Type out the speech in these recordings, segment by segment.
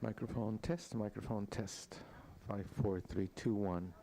Microphone test, microphone test. 5, 4, 3, 2, 1.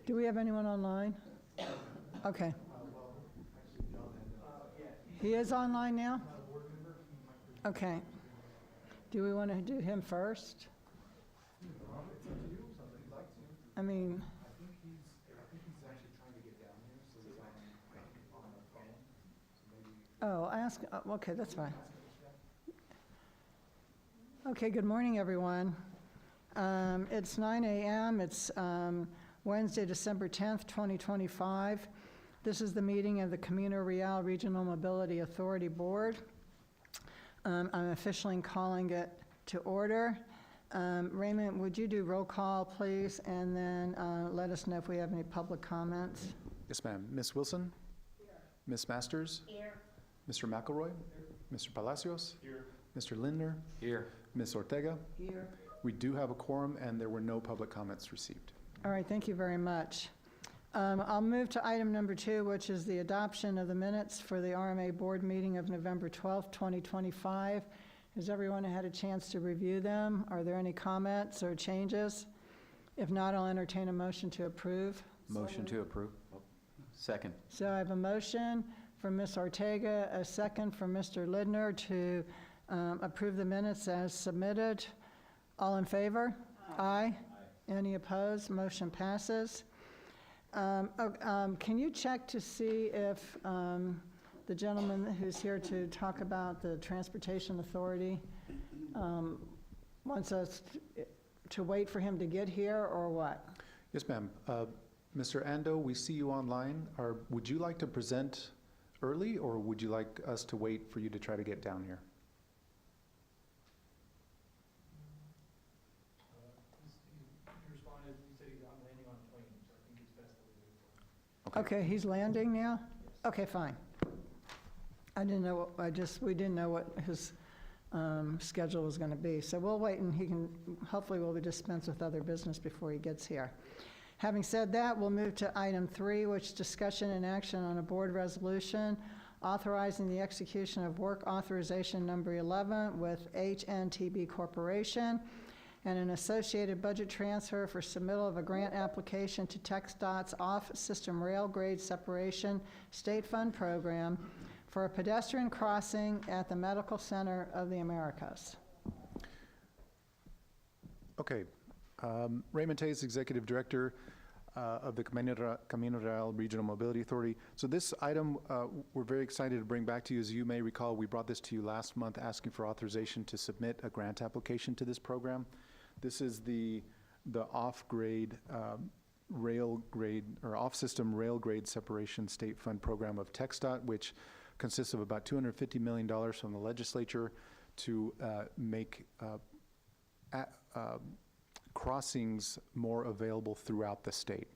Do we have anyone online? Okay. He is online now? Okay. Do we want to do him first? I mean, oh, ask, okay, that's fine. Okay, good morning, everyone. It's 9 a.m. It's Wednesday, December 10th, 2025. This is the meeting of the Camino Real Regional Mobility Authority Board. I'm officially calling it to order. Raymond, would you do roll call, please, and then let us know if we have any public comments? Yes, ma'am. Ms. Wilson? Here. Ms. Masters? Here. Mr. McElroy? Here. Mr. Palacios? Here. Mr. Lindner? Here. Ms. Ortega? Here. We do have a quorum, and there were no public comments received. All right, thank you very much. I'll move to item number 2, which is the adoption of the minutes for the RMA board meeting of November 12th, 2025. Has everyone had a chance to review them? Are there any comments or changes? If not, I'll entertain a motion to approve. Motion to approve. Second. So I have a motion from Ms. Ortega, a second from Mr. Lidner to approve the minutes as submitted. All in favor? Aye. Any opposed? Motion passes. Can you check to see if the gentleman who's here to talk about the Transportation Authority wants us to wait for him to get here, or what? Yes, ma'am. Mr. Ando, we see you online. Would you like to present early, or would you like us to wait for you to try to get down here? He responded, he said he's landing on a plane, so I think it's best that we wait for him. Okay, he's landing now? Okay, fine. I didn't know, we didn't know what his schedule was going to be. So we'll wait, and hopefully we'll dispense with other business before he gets here. Having said that, we'll move to item 3, which is discussion and action on a board resolution authorizing the execution of work authorization number 11 with HNTB Corporation and an associated budget transfer for submittal of a grant application to TxDOT's off-system rail grade separation state fund program for a pedestrian crossing at the Medical Center of the Americas. Okay. Raymond Tays, Executive Director of the Camino Real Regional Mobility Authority. So this item, we're very excited to bring back to you. As you may recall, we brought this to you last month asking for authorization to submit a grant application to this program. This is the off-grade rail grade, or off-system rail grade separation state fund program of TxDOT, which consists of about $250 million from the legislature to make crossings more available throughout the state.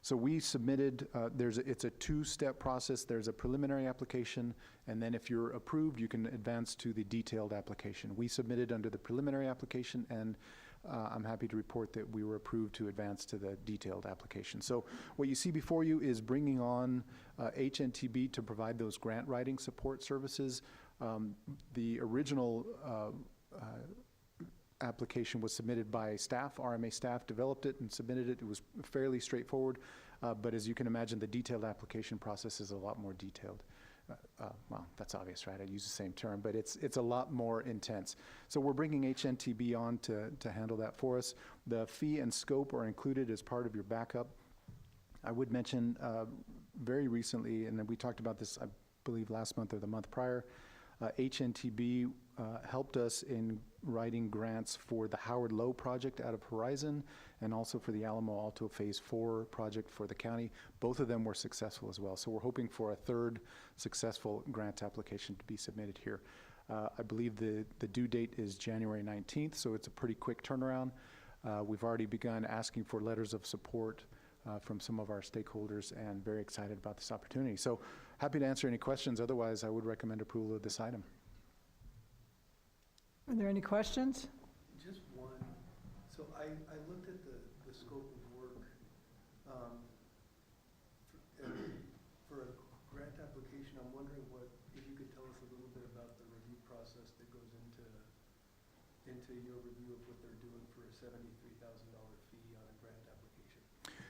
So we submitted, it's a two-step process. There's a preliminary application, and then if you're approved, you can advance to the detailed application. We submitted under the preliminary application, and I'm happy to report that we were approved to advance to the detailed application. So what you see before you is bringing on HNTB to provide those grant writing support services. The original application was submitted by staff. RMA staff developed it and submitted it. It was fairly straightforward, but as you can imagine, the detailed application process is a lot more detailed. Well, that's obvious, right? I use the same term, but it's a lot more intense. So we're bringing HNTB on to handle that for us. The fee and scope are included as part of your backup. I would mention very recently, and then we talked about this, I believe, last month or the month prior, HNTB helped us in writing grants for the Howard Low project out of Horizon and also for the Alamo Alto Phase 4 project for the county. Both of them were successful as well. So we're hoping for a third successful grant application to be submitted here. I believe the due date is January 19th, so it's a pretty quick turnaround. We've already begun asking for letters of support from some of our stakeholders, and very excited about this opportunity. So happy to answer any questions. Otherwise, I would recommend approval of this item. Are there any questions? Just one. So I looked at the scope of work for a grant application. I'm wondering if you could tell us a little bit about the review process that goes into your review of what they're doing for a $73,000 fee on a grant application.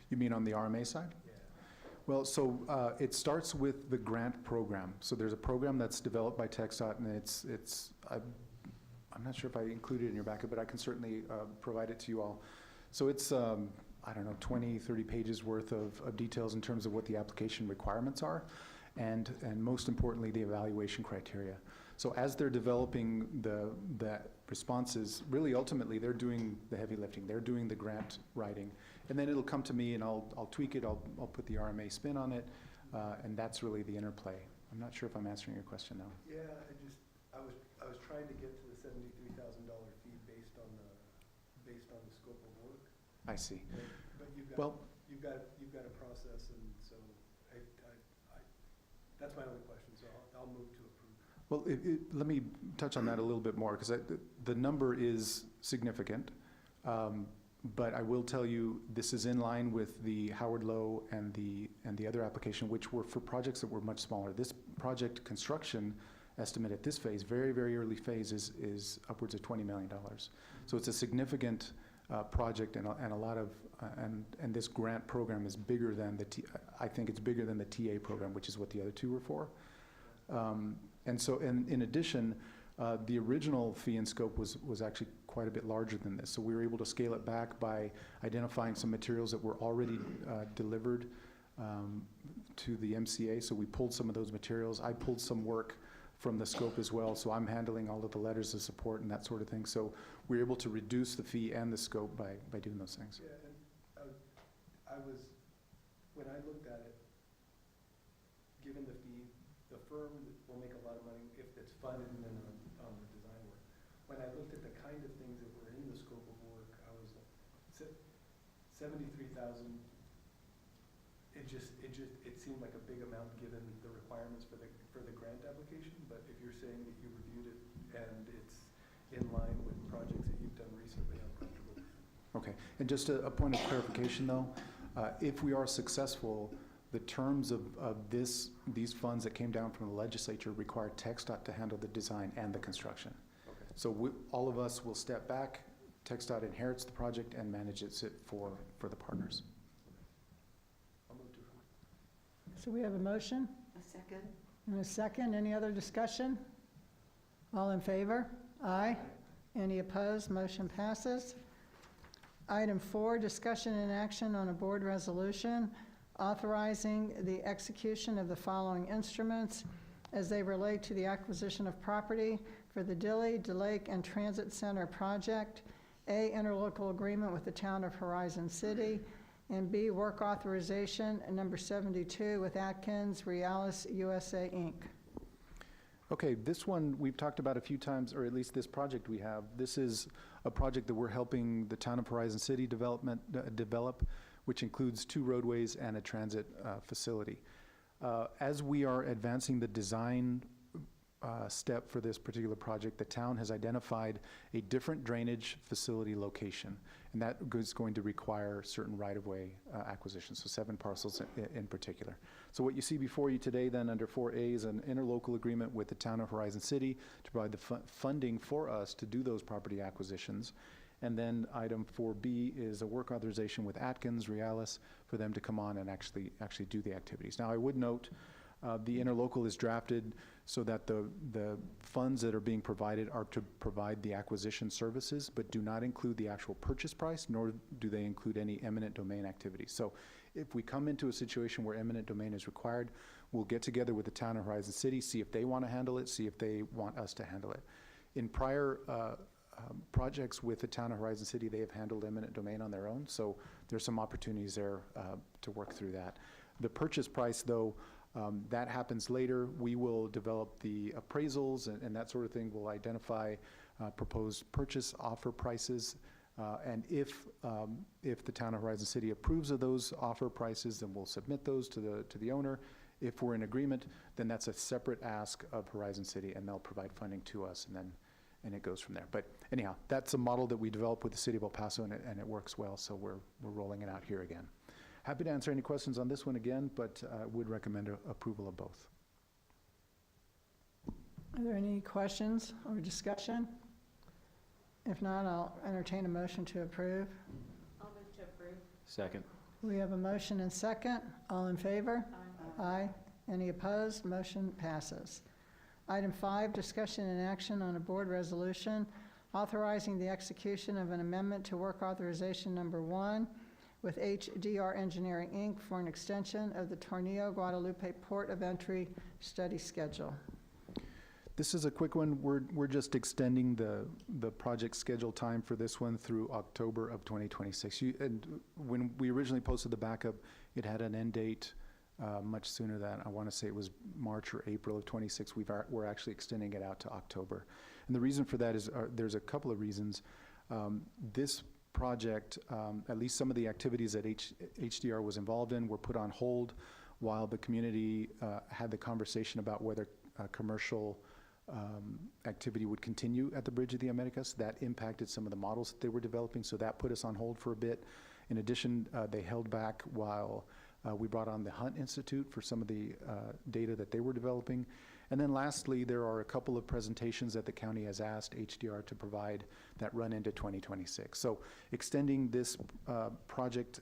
You mean on the RMA side? Yeah. Well, so it starts with the grant program. So there's a program that's developed by TxDOT, and I'm not sure if I included it in your backup, but I can certainly provide it to you all. So it's, I don't know, 20, 30 pages worth of details in terms of what the application requirements are, and most importantly, the evaluation criteria. So as they're developing the responses, really ultimately they're doing the heavy lifting. They're doing the grant writing. And then it'll come to me and I'll tweak it, I'll put the RMA spin on it, and that's really the interplay. I'm not sure if I'm answering your question now. Yeah, I was trying to get to the $73,000 fee based on the scope of work. I see. But you've got a process, and so that's my only question. So I'll move to approve. Well, let me touch on that a little bit more, because the number is significant. But I will tell you, this is in line with the Howard Low and the other application, which were for projects that were much smaller. This project construction estimate at this phase, very, very early phase, is upwards of $20 million. So it's a significant project, and a lot of, and this grant program is bigger than I think it's bigger than the TA program, which is what the other two were for. And so, in addition, the original fee and scope was actually quite a bit larger than this. So we were able to scale it back by identifying some materials that were already delivered to the MCA. So we pulled some of those materials. I pulled some work from the scope as well. So I'm handling all of the letters of support and that sort of thing. So we're able to reduce the fee and the scope by doing those things. Yeah, and when I looked at it, given the fee, the firm will make a lot of money if it's funded and then on the design work. When I looked at the kind of things that were in the scope of work, I was like, 73,000. It seemed like a big amount given the requirements for the grant application. But if you're saying that you reviewed it and it's in line with projects that you've done recently, I'm comfortable. Okay, and just a point of clarification though, if we are successful, the terms of these funds that came down from the legislature require TxDOT to handle the design and the construction. Okay. So all of us will step back, TxDOT inherits the project and manages it for the partners. I'll move to approve. So we have a motion A second? and a second. Any other discussion? All in favor? Aye. Any opposed? Motion passes. Item 4, discussion and action on a board resolution authorizing the execution of the following instruments as they relate to the acquisition of property for the Dilley, DeLake, and Transit Center project. A, interlocal agreement with the town of Horizon City, and B, work authorization number 72 with Atkins Realis USA, Inc. Okay, this one we've talked about a few times, or at least this project we have. This is a project that we're helping the town of Horizon City develop, which includes 2 roadways and a transit facility. As we are advancing the design step for this particular project, the town has identified a different drainage facility location, and that is going to require certain right-of-way acquisitions, so 7 parcels in particular. So what you see before you today then under 4A is an interlocal agreement with the town of Horizon City to provide the funding for us to do those property acquisitions. And then item 4B is a work authorization with Atkins Realis for them to come on and actually do the activities. Now I would note the interlocal is drafted so that the funds that are being provided are to provide the acquisition services, but do not include the actual purchase price, nor do they include any eminent domain activities. So if we come into a situation where eminent domain is required, we'll get together with the town of Horizon City, see if they want to handle it, see if they want us to handle it. In prior projects with the town of Horizon City, they have handled eminent domain on their own, so there's some opportunities there to work through that. The purchase price, though, that happens later. We will develop the appraisals and that sort of thing. We'll identify proposed purchase offer prices, and if the town of Horizon City approves of those offer prices, then we'll submit those to the owner. If we're in agreement, then that's a separate ask of Horizon City, and they'll provide funding to us, and it goes from there. But anyhow, that's a model that we developed with the city of El Paso, and it works well, so we're rolling it out here again. Happy to answer any questions on this one again, but would recommend approval of both. Are there any questions or discussion? If not, I'll entertain a motion to approve. I'll move to approve. Second. We have a motion and second. All in favor? Aye. Any opposed? Motion passes. Item 5, discussion and action on a board resolution authorizing the execution of an amendment to work authorization number 1 with HDR Engineering, Inc. for an extension of the Tornillo Guadalupe Port of Entry study schedule. This is a quick one. We're just extending the project schedule time for this one through October of 2026. And when we originally posted the backup, it had an end date much sooner than, I want to say it was March or April of 26. We're actually extending it out to October. And the reason for that is there's a couple of reasons. This project, at least some of the activities that HDR was involved in were put on hold while the community had the conversation about whether commercial activity would continue at the Bridge of the Americas. That impacted some of the models that they were developing, so that put us on hold for a bit. In addition, they held back while we brought on the Hunt Institute for some of the data that they were developing. And then lastly, there are a couple of presentations that the county has asked HDR to provide that run into 2026. So extending this project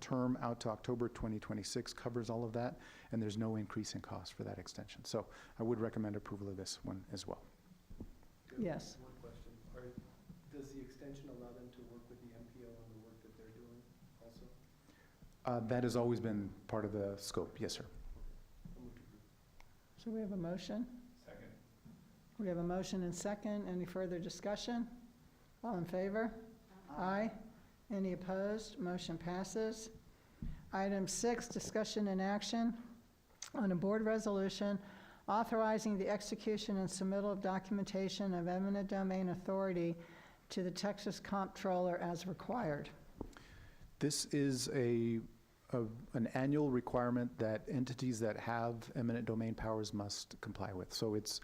term out to October 2026 covers all of that, and there's no increase in cost for that extension. So I would recommend approval of this one as well. Yes. One question. Does the extension allow them to work with the MPO on the work that they're doing also? That has always been part of the scope, yes, sir. I'll move to approve. So we have a motion? Second. We have a motion and second. Any further discussion? All in favor? Aye. Any opposed? Motion passes. Item 6, discussion and action on a board resolution authorizing the execution and submittal of documentation of eminent domain authority to the Texas Comptroller as required. This is an annual requirement that entities that have eminent domain powers must comply with. So it's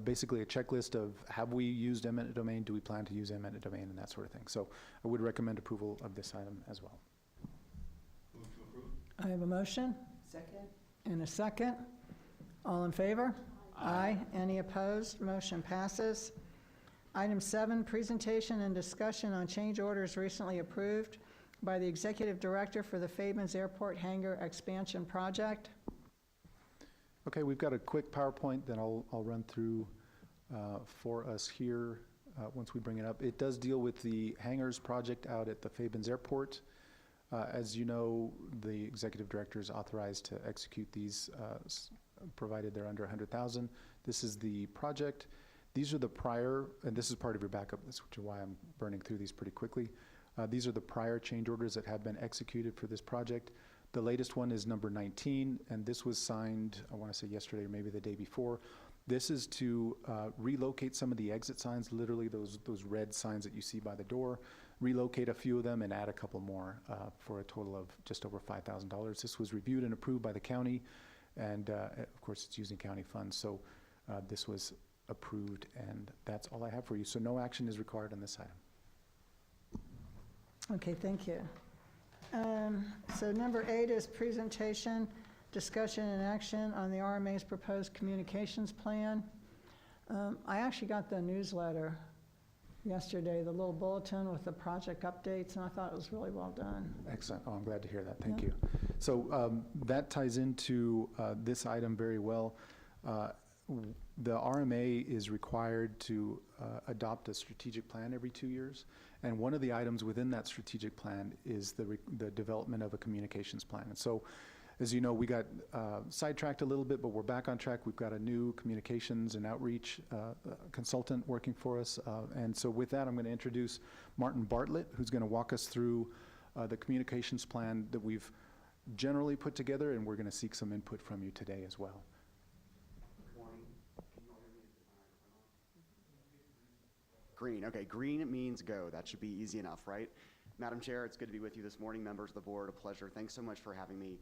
basically a checklist of, have we used eminent domain, do we plan to use eminent domain, and that sort of thing. So I would recommend approval of this item as well. Move to approve. I have a motion Second. and a second. All in favor? Aye. Any opposed? Motion passes. Item 7, presentation and discussion on change orders recently approved by the Executive Director for the Fabens Airport Hangar Expansion Project. Okay, we've got a quick PowerPoint that I'll run through for us here once we bring it up. It does deal with the hangars project out at the Fabens Airport. As you know, the Executive Director is authorized to execute these provided they're under 100,000. This is the project. These are the prior, and this is part of your backup, which is why I'm burning through these pretty quickly. These are the prior change orders that have been executed for this project. The latest one is number 19, and this was signed, I want to say yesterday or maybe the day before. This is to relocate some of the exit signs, literally those red signs that you see by the door, relocate a few of them and add a couple more for a total of just over $5,000. This was reviewed and approved by the county, and of course it's using county funds, so this was approved, and that's all I have for you. So no action is required on this item. Okay, thank you. So number 8 is presentation, discussion, and action on the RMA's proposed communications plan. I actually got the newsletter yesterday, the little bulletin with the project updates, and I thought it was really well done. Excellent. Oh, I'm glad to hear that. Thank Yeah. you. So that ties into this item very well. The RMA is required to adopt a strategic plan every 2 years. And one of the items within that strategic plan is the development of a communications plan. And so, as you know, we got sidetracked a little bit, but we're back on track. We've got a new communications and outreach consultant working for us. And so with that, I'm going to introduce Martin Bartlett, who's going to walk us through the communications plan that we've generally put together, and we're going to seek some input from you today as well. Green, okay, green means go. That should be easy enough, right? Madam Chair, it's good to be with you this morning. Members of the board, a pleasure. Thanks so much for having me.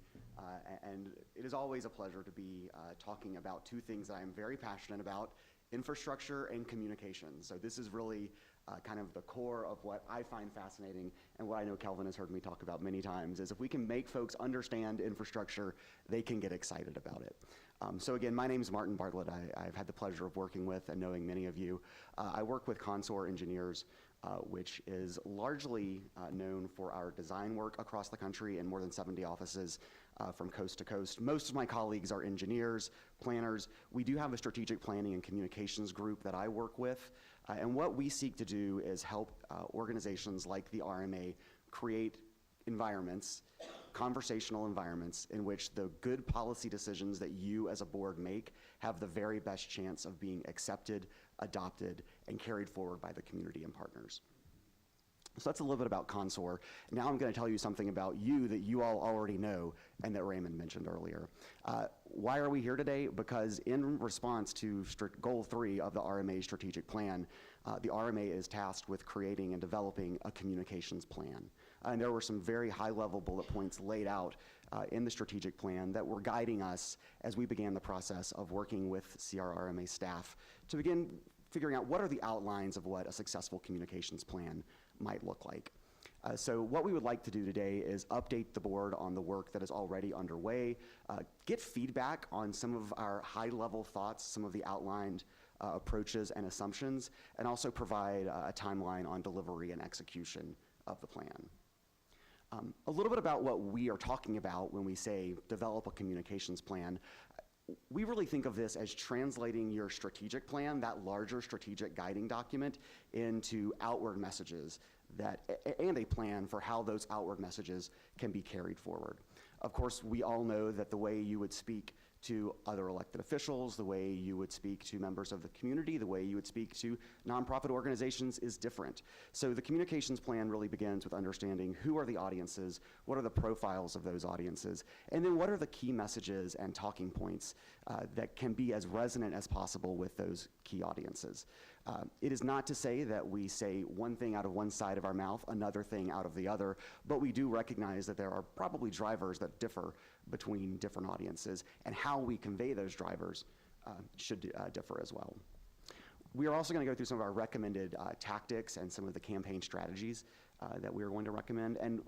And it is always a pleasure to be talking about two things that I'm very passionate about, infrastructure and communications. So this is really kind of the core of what I find fascinating, and what I know Kelvin has heard me talk about many times, is if we can make folks understand infrastructure, they can get excited about it. So again, my name is Martin Bartlett. I've had the pleasure of working with and knowing many of you. I work with Consor Engineers, which is largely known for our design work across the country in more than 70 offices from coast to coast. Most of my colleagues are engineers, planners. We do have a strategic planning and communications group that I work with. And what we seek to do is help organizations like the RMA create environments, conversational environments, in which the good policy decisions that you as a board make have the very best chance of being accepted, adopted, and carried forward by the community and partners. So that's a little bit about Consor. Now I'm going to tell you something about you that you all already know and that Raymond mentioned earlier. Why are we here today? Because in response to goal 3 of the RMA strategic plan, the RMA is tasked with creating and developing a communications plan. And there were some very high-level bullet points laid out in the strategic plan that were guiding us as we began the process of working with CRRMA staff to begin figuring out what are the outlines of what a successful communications plan might look like. So what we would like to do today is update the board on the work that is already underway, get feedback on some of our high-level thoughts, some of the outlined approaches and assumptions, and also provide a timeline on delivery and execution of the plan. A little bit about what we are talking about when we say develop a communications plan. We really think of this as translating your strategic plan, that larger strategic guiding document, into outward messages and a plan for how those outward messages can be carried forward. Of course, we all know that the way you would speak to other elected officials, the way you would speak to members of the community, the way you would speak to nonprofit organizations is different. So the communications plan really begins with understanding who are the audiences, what are the profiles of those audiences, and then what are the key messages and talking points that can be as resonant as possible with those key audiences. It is not to say that we say one thing out of one side of our mouth, another thing out of the other, but we do recognize that there are probably drivers that differ between different audiences, and how we convey those drivers should differ as well. We are also going to go through some of our recommended tactics and some of the campaign strategies that we are going to recommend. And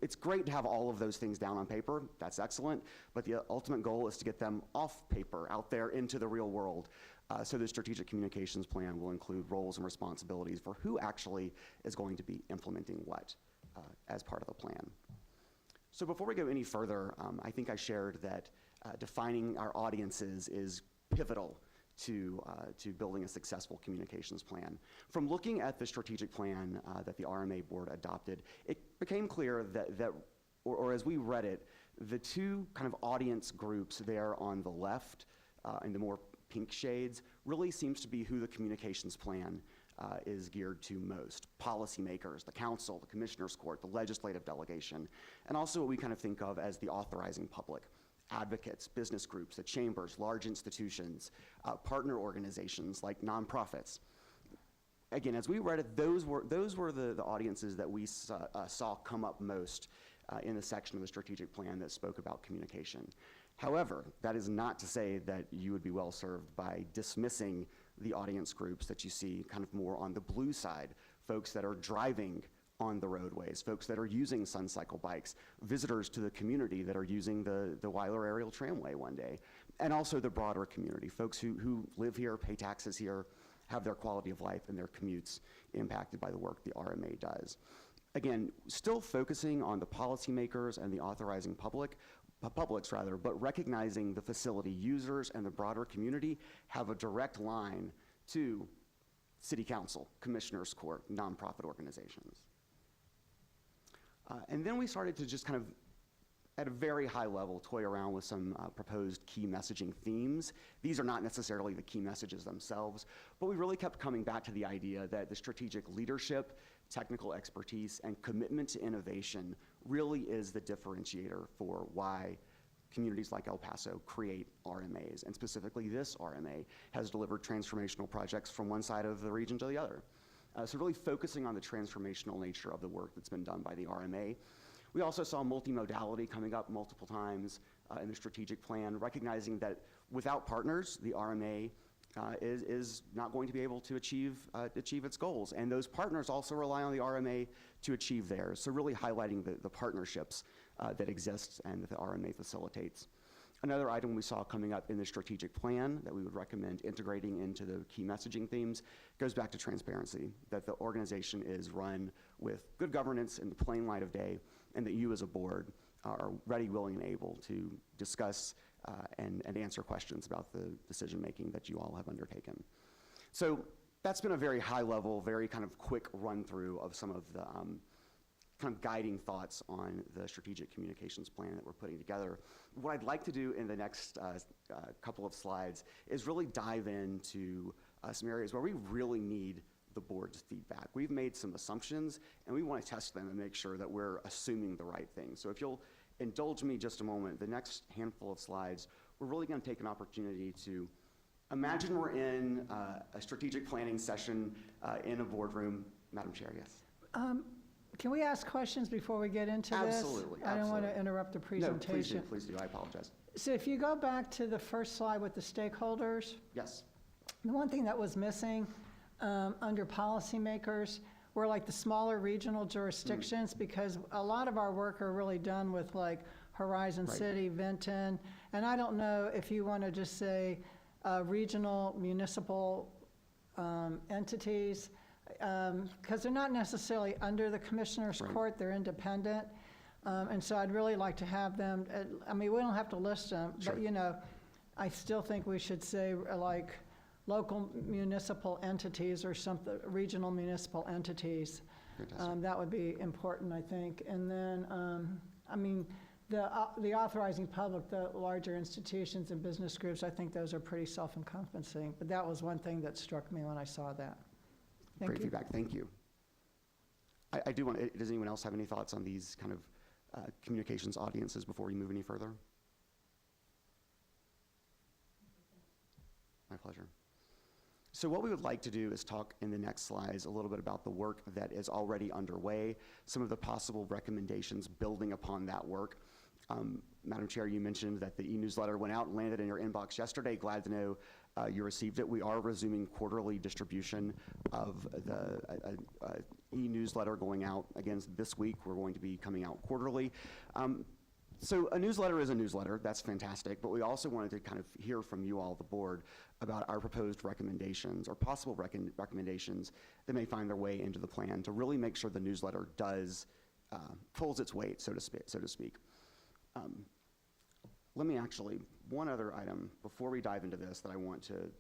it's great to have all of those things down on paper. That's excellent. But the ultimate goal is to get them off paper, out there into the real world. So the strategic communications plan will include roles and responsibilities for who actually is going to be implementing what as part of the plan. So before we go any further, I think I shared that defining our audiences is pivotal to building a successful communications plan. From looking at the strategic plan that the RMA board adopted, it became clear that or as we read it, the two kind of audience groups there on the left in the more pink shades really seems to be who the communications plan is geared to most. Policymakers, the council, the commissioner's court, the legislative delegation, and also what we kind of think of as the authorizing public. Advocates, business groups, the chambers, large institutions, partner organizations like nonprofits. Again, as we read it, those were the audiences that we saw come up most in the section of the strategic plan that spoke about communication. However, that is not to say that you would be well served by dismissing the audience groups that you see kind of more on the blue side, folks that are driving on the roadways, folks that are using Sun Cycle bikes, visitors to the community that are using the Weiler Aerial Tramway one day, and also the broader community, folks who live here, pay taxes here, have their quality of life and their commutes impacted by the work the RMA does. Again, still focusing on the policymakers and the authorizing publics, but recognizing the facility users and the broader community have a direct line to city council, commissioners court, nonprofit organizations. And then we started to just kind of, at a very high level, toy around with some proposed key messaging themes. These are not necessarily the key messages themselves, but we really kept coming back to the idea that the strategic leadership, technical expertise, and commitment to innovation really is the differentiator for why communities like El Paso create RMAs, and specifically this RMA has delivered transformational projects from one side of the region to the other. So really focusing on the transformational nature of the work that's been done by the RMA. We also saw multimodality coming up multiple times in the strategic plan, recognizing that without partners, the RMA is not going to be able to achieve its goals. And those partners also rely on the RMA to achieve theirs. So really highlighting the partnerships that exist and that the RMA facilitates. Another item we saw coming up in the strategic plan that we would recommend integrating into the key messaging themes goes back to transparency, that the organization is run with good governance in the plain light of day, and that you as a board are ready, willing, and able to discuss and answer questions about the decision-making that you all have undertaken. So that's been a very high level, very kind of quick run through of some of the kind of guiding thoughts on the strategic communications plan that we're putting together. What I'd like to do in the next couple of slides is really dive into some areas where we really need the board's feedback. We've made some assumptions, and we want to test them and make sure that we're assuming the right thing. So if you'll indulge me just a moment, the next handful of slides, we're really going to take an opportunity to imagine we're in a strategic planning session in a boardroom. Madam Chair, yes. Can we ask questions before we get into this? Absolutely. I don't want to interrupt the presentation. No, please do. I apologize. So if you go back to the first slide with the stakeholders, Yes. the one thing that was missing under policymakers we're like the smaller regional jurisdictions, because a lot of our work are really done with like Horizon Right. City, Vinton, and I don't know if you want to just say regional municipal entities, because they're not necessarily under the Commissioner's Right. Court, they're independent. And so I'd really like to have them, I mean, we don't have to list them, Sure. but, you know, I still think we should say like local municipal entities or something, regional municipal entities. Fantastic. That would be important, I think. And then, I mean, the authorizing public, the larger institutions and business groups, I think those are pretty self-encompassing. But that was one thing that struck me when I saw that. Thank Great you. feedback, thank you. I do want, does anyone else have any thoughts on these kind of communications audiences before we move any further? My pleasure. So what we would like to do is talk in the next slides a little bit about the work that is already underway, some of the possible recommendations building upon that work. Madam Chair, you mentioned that the e-newsletter went out and landed in your inbox yesterday. Glad to know you received it. We are resuming quarterly distribution of the e-newsletter going out. Again, this week we're going to be coming out quarterly. So a newsletter is a newsletter, that's fantastic, but we also wanted to kind of hear from you all, the board, about our proposed recommendations or possible recommendations that may find their way into the plan to really make sure the newsletter does, pulls its weight, so to speak. Let me actually, one other item before we dive into this that I want to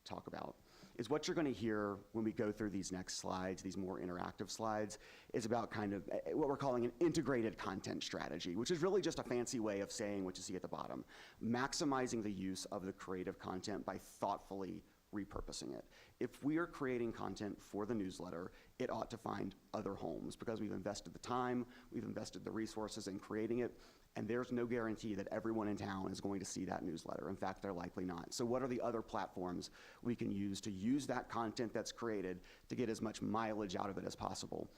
talk about is what you're going to hear when we go through these next slides, these more interactive slides, is about kind of what we're calling an integrated content strategy, which is really just a fancy way of saying what you see at the bottom, maximizing the use of the creative content by thoughtfully repurposing it. If we are creating content for the newsletter, it ought to find other homes because we've invested the time, we've invested the resources in creating it, and there's no guarantee that everyone in town is going to see that newsletter. In fact, they're likely not. So what are the other platforms we can use to use that content that's created to get as much mileage out of it as possible?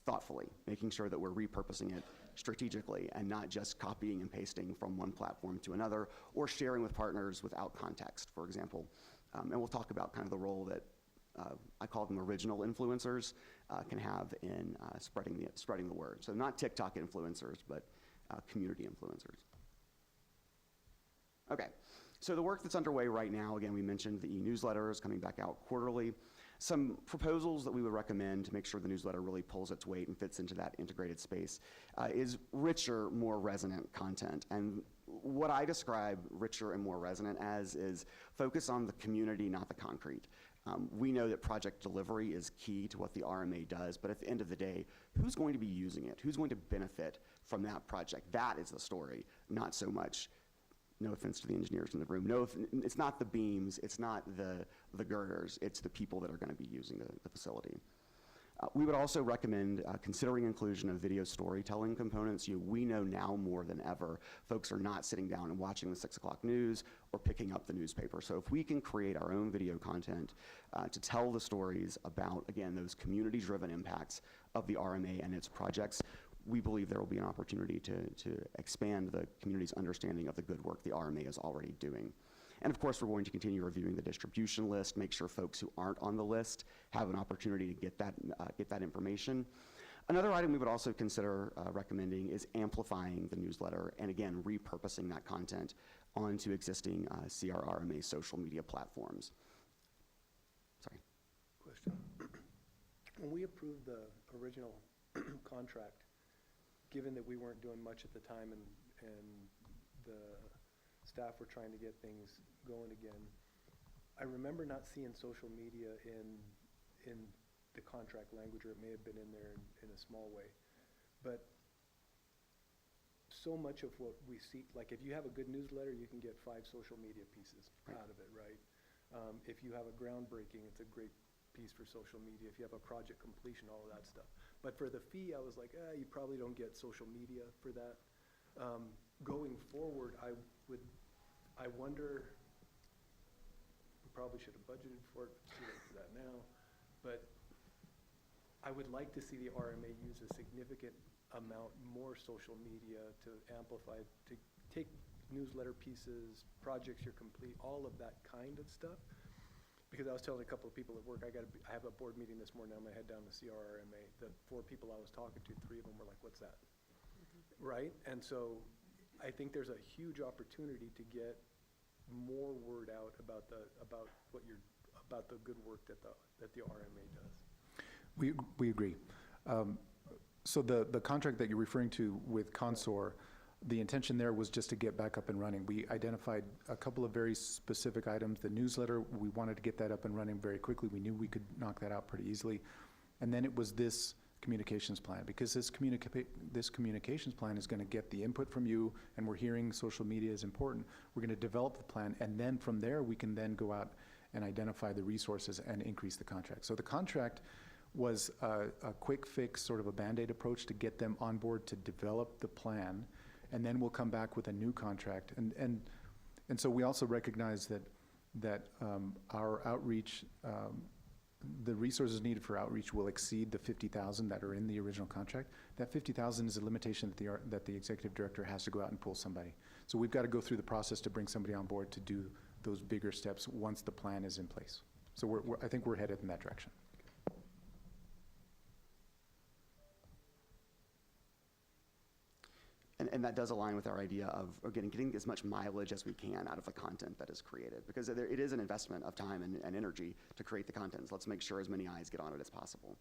Thoughtfully, making sure that we're repurposing it strategically and not just copying and pasting from one platform to another or sharing with partners without context, for example. And we'll talk about kind of the role that I call them original influencers can have in spreading the word. So not TikTok influencers, but community influencers. Okay, so the work that's underway right now, again, we mentioned the e-newsletters coming back out quarterly. Some proposals that we would recommend to make sure the newsletter really pulls its weight and fits into that integrated space is richer, more resonant content. And what I describe richer and more resonant as is focus on the community, not the concrete. We know that project delivery is key to what the RMA does, but at the end of the day, who's going to be using it? Who's going to benefit from that project? That is the story, not so much, no offense to the engineers in the room, it's not the beams, it's not the girders, it's the people that are going to be using the facility. We would also recommend considering inclusion of video storytelling components. We know now more than ever, folks are not sitting down and watching the 6 o'clock news or picking up the newspaper. So if we can create our own video content to tell the stories about, again, those community-driven impacts of the RMA and its projects, we believe there will be an opportunity to expand the community's understanding of the good work the RMA is already doing. And of course, we're going to continue reviewing the distribution list, make sure folks who aren't on the list have an opportunity to get that information. Another item we would also consider recommending is amplifying the newsletter and again, repurposing that content onto existing CRRMA social media platforms. Sorry. Question. When we approved the original contract, given that we weren't doing much at the time and the staff were trying to get things going again, I remember not seeing social media in the contract language, or it may have been in there in a small way. But so much of what we see, like if you have a good newsletter, you can get 5 social media pieces out of it, right? If you have a groundbreaking, it's a great piece for social media. If you have a project completion, all of that stuff. But for the fee, I was like, you probably don't get social media for that. Going forward, I wonder, we probably should have budgeted for it, too late for that now, but I would like to see the RMA use a significant amount more social media to amplify, to take newsletter pieces, projects you're complete, all of that kind of stuff, Because I was telling a couple of people at work, I have a board meeting this morning, I'm gonna head down to CRRMA. The 4 people I was talking to, 3 of them were like, what's that? Right? And so I think there's a huge opportunity to get more word out about about the good work that the RMA does. We agree. So the contract that you're referring to with Consor, the intention there was just to get back up and running. We identified a couple of very specific items. The newsletter, we wanted to get that up and running very quickly. We knew we could knock that out pretty easily. And then it was this communications plan, because this communications plan is going to get the input from you, and we're hearing social media is important. We're going to develop the plan, and then from there we can then go out and identify the resources and increase the contract. So the contract was a quick fix, sort of a Band-Aid approach to get them on board to develop the plan, and then we'll come back with a new contract. And so we also recognize that our outreach, the resources needed for outreach will exceed the 50,000 that are in the original contract. That 50,000 is a limitation that the executive director has to go out and pull somebody. So we've got to go through the process to bring somebody on board to do those bigger steps once the plan is in place. So I think we're headed in that direction. And that does align with our idea of getting as much mileage as we can out of the content that is created, because it is an investment of time and energy to create the content. So let's make sure as many eyes get on it as possible.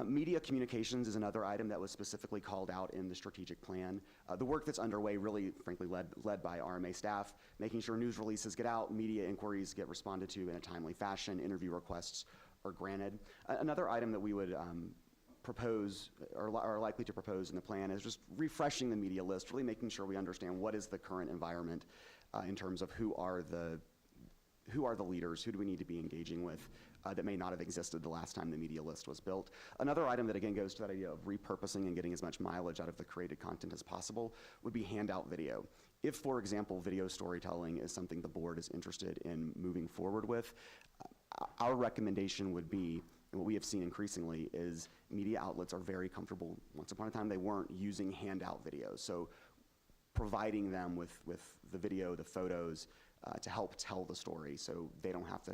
Media communications is another item that was specifically called out in the strategic plan. The work that's underway, really, frankly, led by RMA staff, making sure news releases get out, media inquiries get responded to in a timely fashion, interview requests are granted. Another item that we would propose or are likely to propose in the plan is just refreshing the media list, really making sure we understand what is the current environment in terms of who are the leaders, who do we need to be engaging with that may not have existed the last time the media list was built. Another item that again goes to that idea of repurposing and getting as much mileage out of the created content as possible would be handout video. If, for example, video storytelling is something the board is interested in moving forward with, our recommendation would be, and what we have seen increasingly is media outlets are very comfortable. Once upon a time, they weren't using handout videos. So providing them with the video, the photos, to help tell the story, so they don't have to,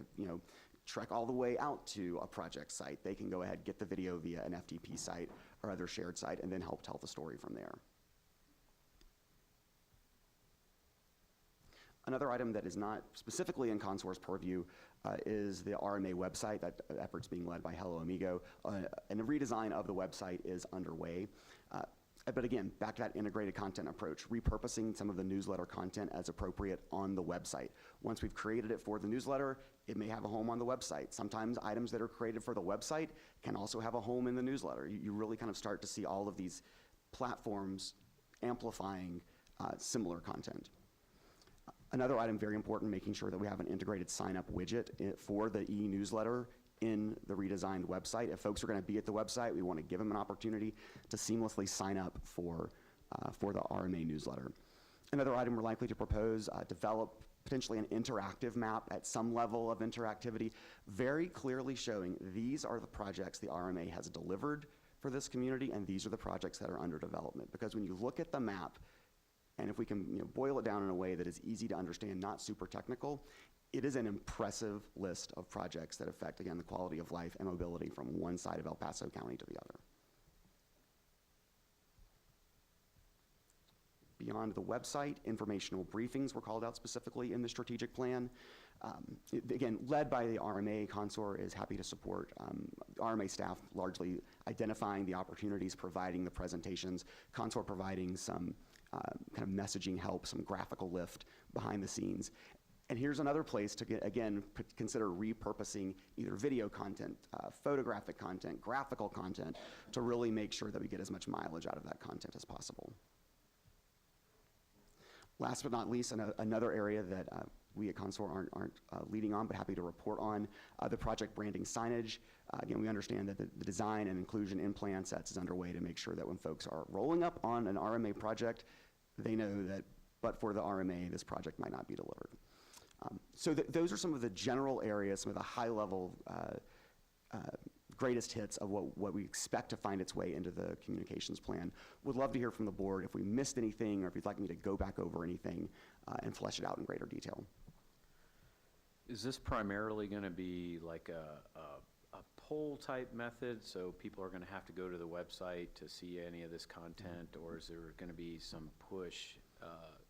trek all the way out to a project site. They can go ahead, get the video via an FTP site or other shared site, and then help tell the story from there. Another item that is not specifically in Consor's purview is the RMA website. That effort's being led by Hello Amigo, and a redesign of the website is underway. But again, back to that integrated content approach, repurposing some of the newsletter content as appropriate on the website. Once we've created it for the newsletter, it may have a home on the website. Sometimes items that are created for the website can also have a home in the newsletter. You really kind of start to see all of these platforms amplifying similar content. Another item very important, making sure that we have an integrated sign-up widget for the e-newsletter in the redesigned website. If folks are going to be at the website, we want to give them an opportunity to seamlessly sign up for the RMA newsletter. Another item we're likely to propose, develop potentially an interactive map at some level of interactivity, very clearly showing these are the projects the RMA has delivered for this community, and these are the projects that are under development. Because when you look at the map, and if we can boil it down in a way that is easy to understand, not super technical, it is an impressive list of projects that affect, again, the quality of life and mobility from one side of El Paso County to the other. Beyond the website, informational briefings were called out specifically in the strategic plan. Again, led by the RMA, Consor is happy to support RMA staff largely identifying the opportunities, providing the presentations, Consor providing some kind of messaging help, some graphical lift behind the scenes. And here's another place to, again, consider repurposing either video content, photographic content, graphical content, to really make sure that we get as much mileage out of that content as possible. Last but not least, another area that we at Consor aren't leading on, but happy to report on, the project branding signage. Again, we understand that the design and inclusion in plan sets is underway to make sure that when folks are rolling up on an RMA project, they know that, but for the RMA, this project might not be delivered. So those are some of the general areas, some of the high-level greatest hits of what we expect to find its way into the communications plan. Would love to hear from the board if we missed anything or if you'd like me to go back over anything and flesh it out in greater detail. Is this primarily going to be like a poll type method? So people are going to have to go to the website to see any of this content, or is there going to be some push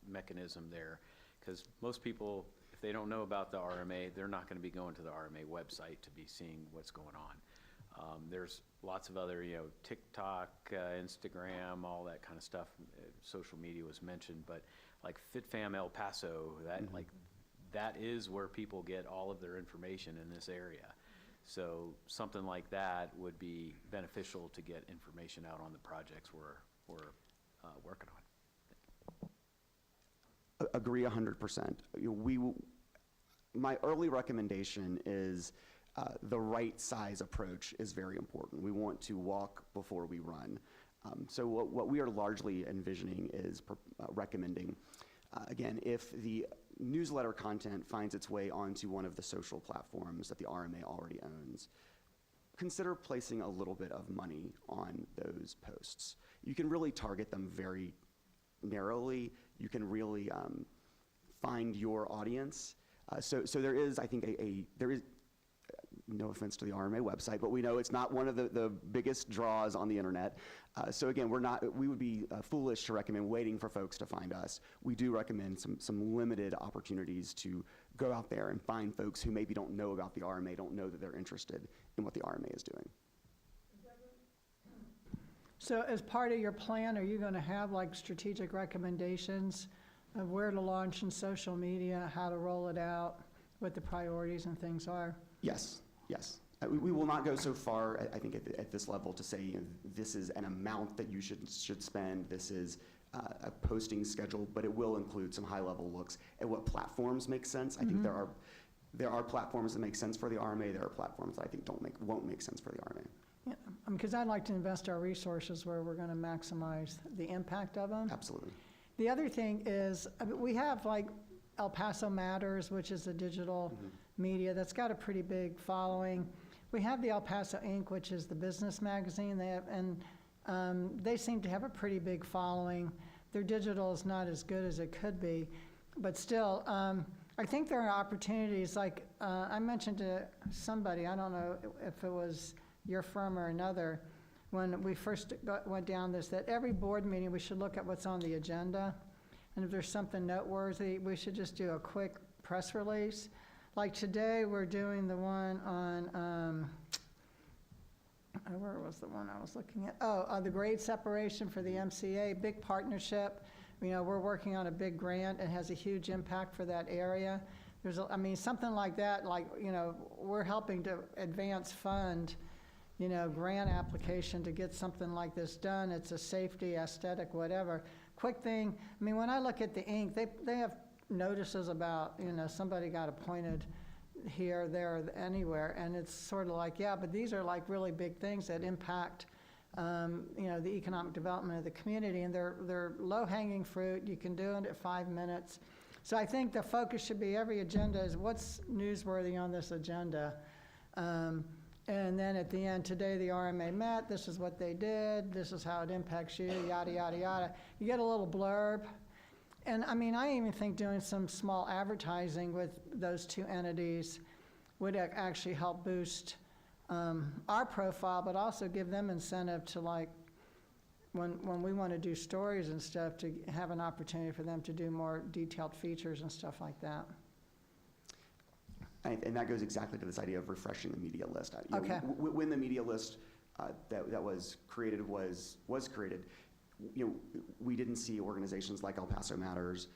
mechanism there? Because most people, if they don't know about the RMA, they're not going to be going to the RMA website to be seeing what's going on. There's lots of other, TikTok, Instagram, all that kind of stuff. Social media was mentioned, but like FitFam El Paso, that is where people get all of their information in this area. So something like that would be beneficial to get information out on the projects we're working on. Agree 100%. My early recommendation is the right size approach is very important. We want to walk before we run. So what we are largely envisioning is recommending, again, if the newsletter content finds its way onto one of the social platforms that the RMA already owns, consider placing a little bit of money on those posts. You can really target them very narrowly. You can really find your audience. So there is, I think, there is, no offense to the RMA website, but we know it's not one of the biggest draws on the internet. So again, we would be foolish to recommend waiting for folks to find us. We do recommend some limited opportunities to go out there and find folks who maybe don't know about the RMA, don't know that they're interested in what the RMA is doing. So as part of your plan, are you going to have like strategic recommendations of where to launch in social media, how to roll it out, what the priorities and things are? Yes. Yes. We will not go so far, I think, at this level to say, this is an amount that you should spend, this is a posting schedule, but it will include some high-level looks at what platforms make sense. I think there are platforms that make sense for the RMA. There are platforms that I think won't make sense for the RMA. Yeah, because I'd like to invest our resources where we're going to maximize the impact of them. Absolutely. The other thing is, we have like El Paso Matters, which is a digital media that's got a pretty big following. We have the El Paso Inc., which is the business magazine. They seem to have a pretty big following. Their digital is not as good as it could be, but still, I think there are opportunities. Like I mentioned to somebody, I don't know if it was your firm or another, when we first went down this, that every board meeting we should look at what's on the agenda, and if there's something noteworthy, we should just do a quick press release. Like today, we're doing the one on, where was the one I was looking at? The grade separation for the MCA, big partnership. We're working on a big grant. It has a huge impact for that area. Something like that, we're helping to advance fund, grant application to get something like this done. It's a safety, aesthetic, whatever. Quick thing, when I look at the Inc., they have notices about, somebody got appointed here, there, anywhere, and it's sort of like, yeah, but these are like really big things that impact, the economic development of the community, and they're low-hanging fruit. You can do it at 5 minutes. So I think the focus should be every agenda is what's newsworthy on this agenda. And then at the end, today the RMA met, this is what they did, this is how it impacts you, yada, yada, yada. You get a little blurb. And I even think doing some small advertising with those two entities would actually help boost our profile, but also give them incentive to, like, when we want to do stories and stuff, to have an opportunity for them to do more detailed features and stuff like that. And that goes exactly to this idea of refreshing the media list. Okay. When the media list that was created was created, we didn't see organizations like El Paso Matters,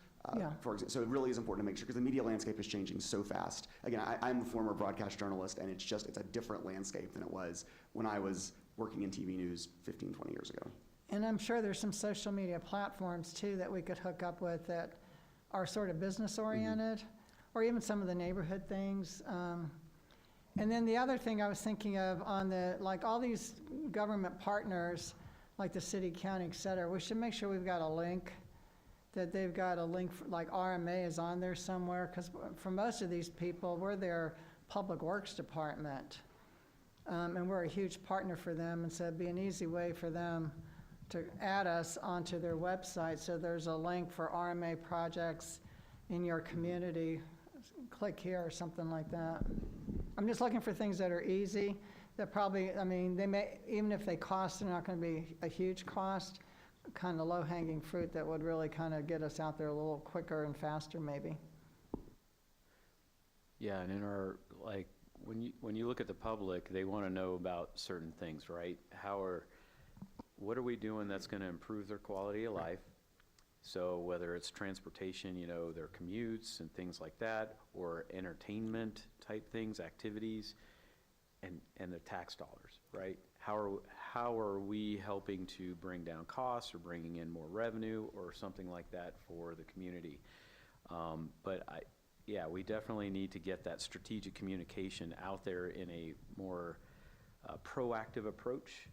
for example. So it really is important to make sure, because the media landscape is changing so fast. Again, I'm a former broadcast journalist, and it's a different landscape than it was when I was working in TV news 15, 20 years ago. And I'm sure there's some social media platforms, too, that we could hook up with that are sort of business-oriented, or even some of the neighborhood things. And then the other thing I was thinking of on all these government partners, like the city, county, et cetera, we should make sure we've got a link, that they've got a link, like RMA is on there somewhere, because for most of these people, we're their public works department. And we're a huge partner for them, and so it'd be an easy way for them to add us onto their website. So there's a link for RMA projects in your community, click here or something like that. I'm just looking for things that are easy, that probably, I mean, they may, even if they cost, they're not going to be a huge cost, kind of low-hanging fruit that would really kind of get us out there a little quicker and faster, maybe. Yeah, and in our, like, when you look at the public, they want to know about certain things, right? What are we doing that's going to improve their quality of life? So whether it's transportation, you know, their commutes and things like that, or entertainment type things, activities, and the tax dollars, right? How are we helping to bring down costs or bringing in more revenue or something like that for the community? Yeah, we definitely need to get that strategic communication out there in a more proactive approach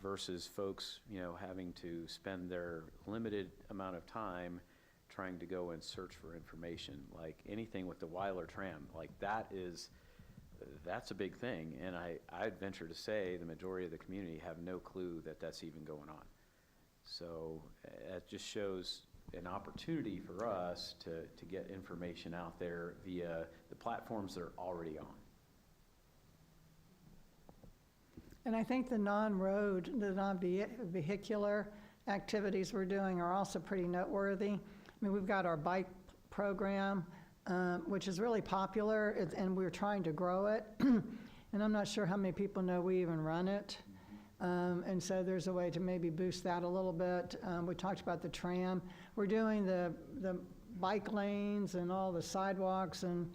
versus folks, you know, having to spend their limited amount of time trying to go and search for information. Like anything with the Weiler tram, like that's a big thing. And I'd venture to say the majority of the community have no clue that that's even going on. So it just shows an opportunity for us to get information out there via the platforms that are already on. And I think the non-road, the non-vehicular activities we're doing are also pretty noteworthy. I mean, we've got our bike program, which is really popular, and we're trying to grow it. And I'm not sure how many people know we even run it. And so there's a way to maybe boost that a little bit. We talked about the tram. We're doing the bike lanes and all the sidewalks and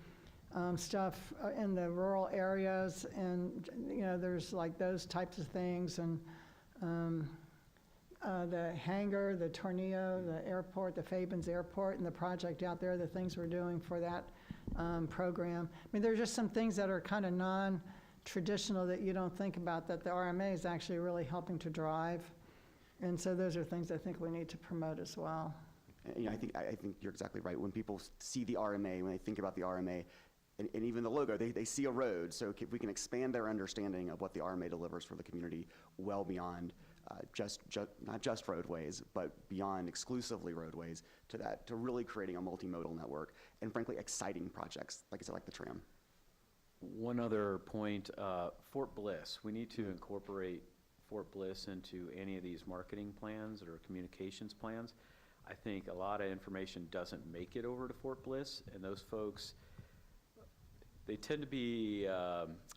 stuff in the rural areas, and you know, there's like those types of things, and the hangar, the Tornillo, the airport, the Fabens Airport, and the project out there, the things we're doing for that program. I mean, there's just some things that are kind of non-traditional that you don't think about that the RMA is actually really helping to drive, and so those are things I think we need to promote as well. You know, I think you're exactly right. When people see the RMA, when they think about the RMA, and even the logo, they see a road. So if we can expand their understanding of what the RMA delivers for the community well beyond not just roadways, but beyond exclusively roadways, to really creating a multimodal network, and frankly, exciting projects, like I said, like the tram. One other point, Fort Bliss. We need to incorporate Fort Bliss into any of these marketing plans or communications plans. I think a lot of information doesn't make it over to Fort Bliss, and those folks, they tend to be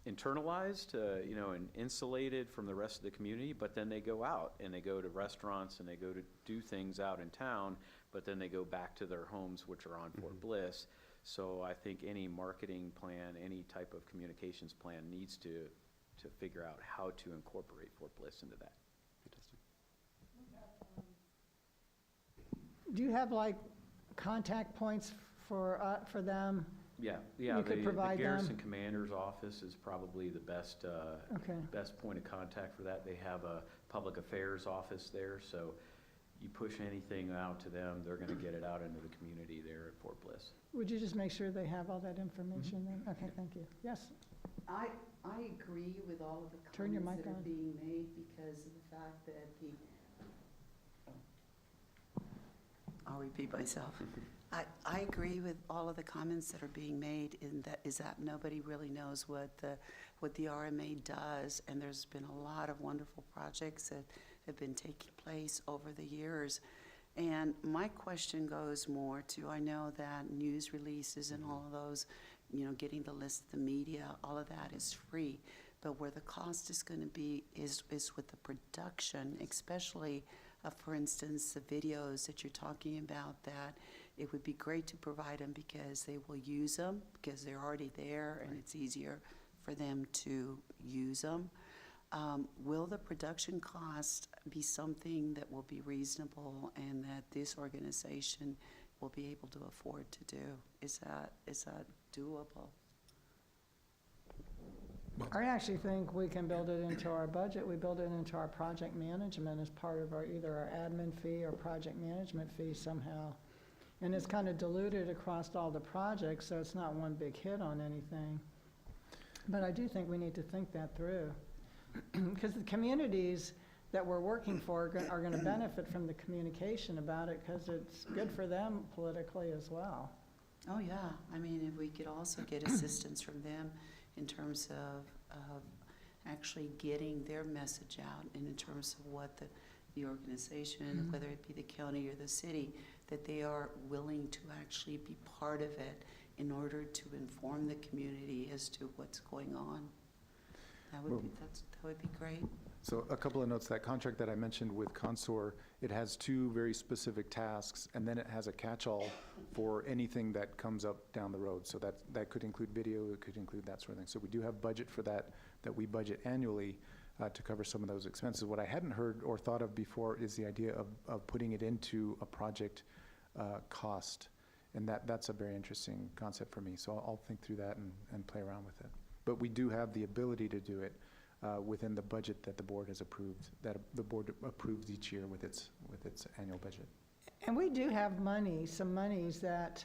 internalized, you know, and insulated from the rest of the community, but then they go out and they go to restaurants and they go to do things out in town, but then they go back to their homes, which are on Fort Bliss. So I think any marketing plan, any type of communications plan needs to figure out how to incorporate Fort Bliss into that. Do you have like contact points for them? Yeah. You could provide the Garrison them? Commander's office is probably the best best point of contact for that. They have a public affairs office there, so you push anything out to them, they're going to get it out into the community there at Fort Bliss. Would you just make sure they have all that information then? Okay, thank you. Yes? I agree with all of the Turn your comments mic that are on. being made because of the fact that I'll repeat myself. I agree with all of the comments that are being made, in that is that nobody really knows what the RMA does, and there's been a lot of wonderful projects that have been taking place over the years. And my question goes more to, I know that news releases and all of those, you know, getting the list of the media, all of that is free. But where the cost is going to be is with the production, especially, for instance, the videos that you're talking about, that it would be great to provide them because they will use them, because they're already there and it's easier for them to use them. Will the production cost be something that will be reasonable and that this organization will be able to afford to do? Is that doable? I actually think we can build it into our budget. We build it into our project management as part of either our admin fee or project management fee somehow. And it's kind of diluted across all the projects, so it's not one big hit on anything. But I do think we need to think that through. Because the communities that we're working for are going to benefit from the communication about it, because it's good for them politically as well. Oh, yeah. I mean, if we could also get assistance from them in terms of actually getting their message out, and in terms of what the organization, whether it be the county or the city, that they are willing to actually be part of it in order to inform the community as to what's going on. That would be great. So a couple of notes, that contract that I mentioned with Consor, it has 2 very specific tasks, and then it has a catch-all for anything that comes up down the road. So that could include video, it could include that sort of thing. So we do have budget for that we budget annually to cover some of those expenses. What I hadn't heard or thought of before is the idea of putting it into a project cost. And that's a very interesting concept for me. So I'll think through that and play around with it. But we do have the ability to do it within the budget that the board has approved, that the board approves each year with its annual budget. And we do have some monies that,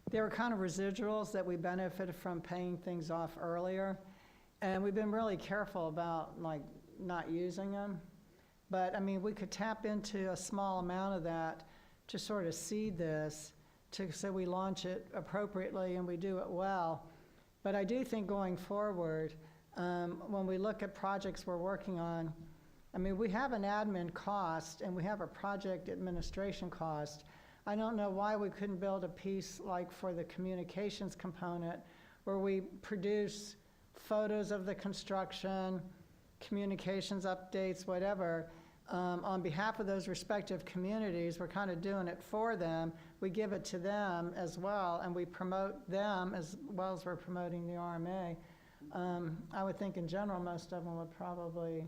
they were kind of residuals that we benefited from paying things off earlier. And we've been really careful about like not using them. But I mean, we could tap into a small amount of that to sort of seed this, so we launch it appropriately and we do it well. But I do think going forward, when we look at projects we're working on, I mean, we have an admin cost and we have a project administration cost. I don't know why we couldn't build a piece like for the communications component where we produce photos of the construction, communications updates, whatever, on behalf of those respective communities. We're kind of doing it for them. We give it to them as well, and we promote them as well as we're promoting the RMA. I would think in general, most of them would probably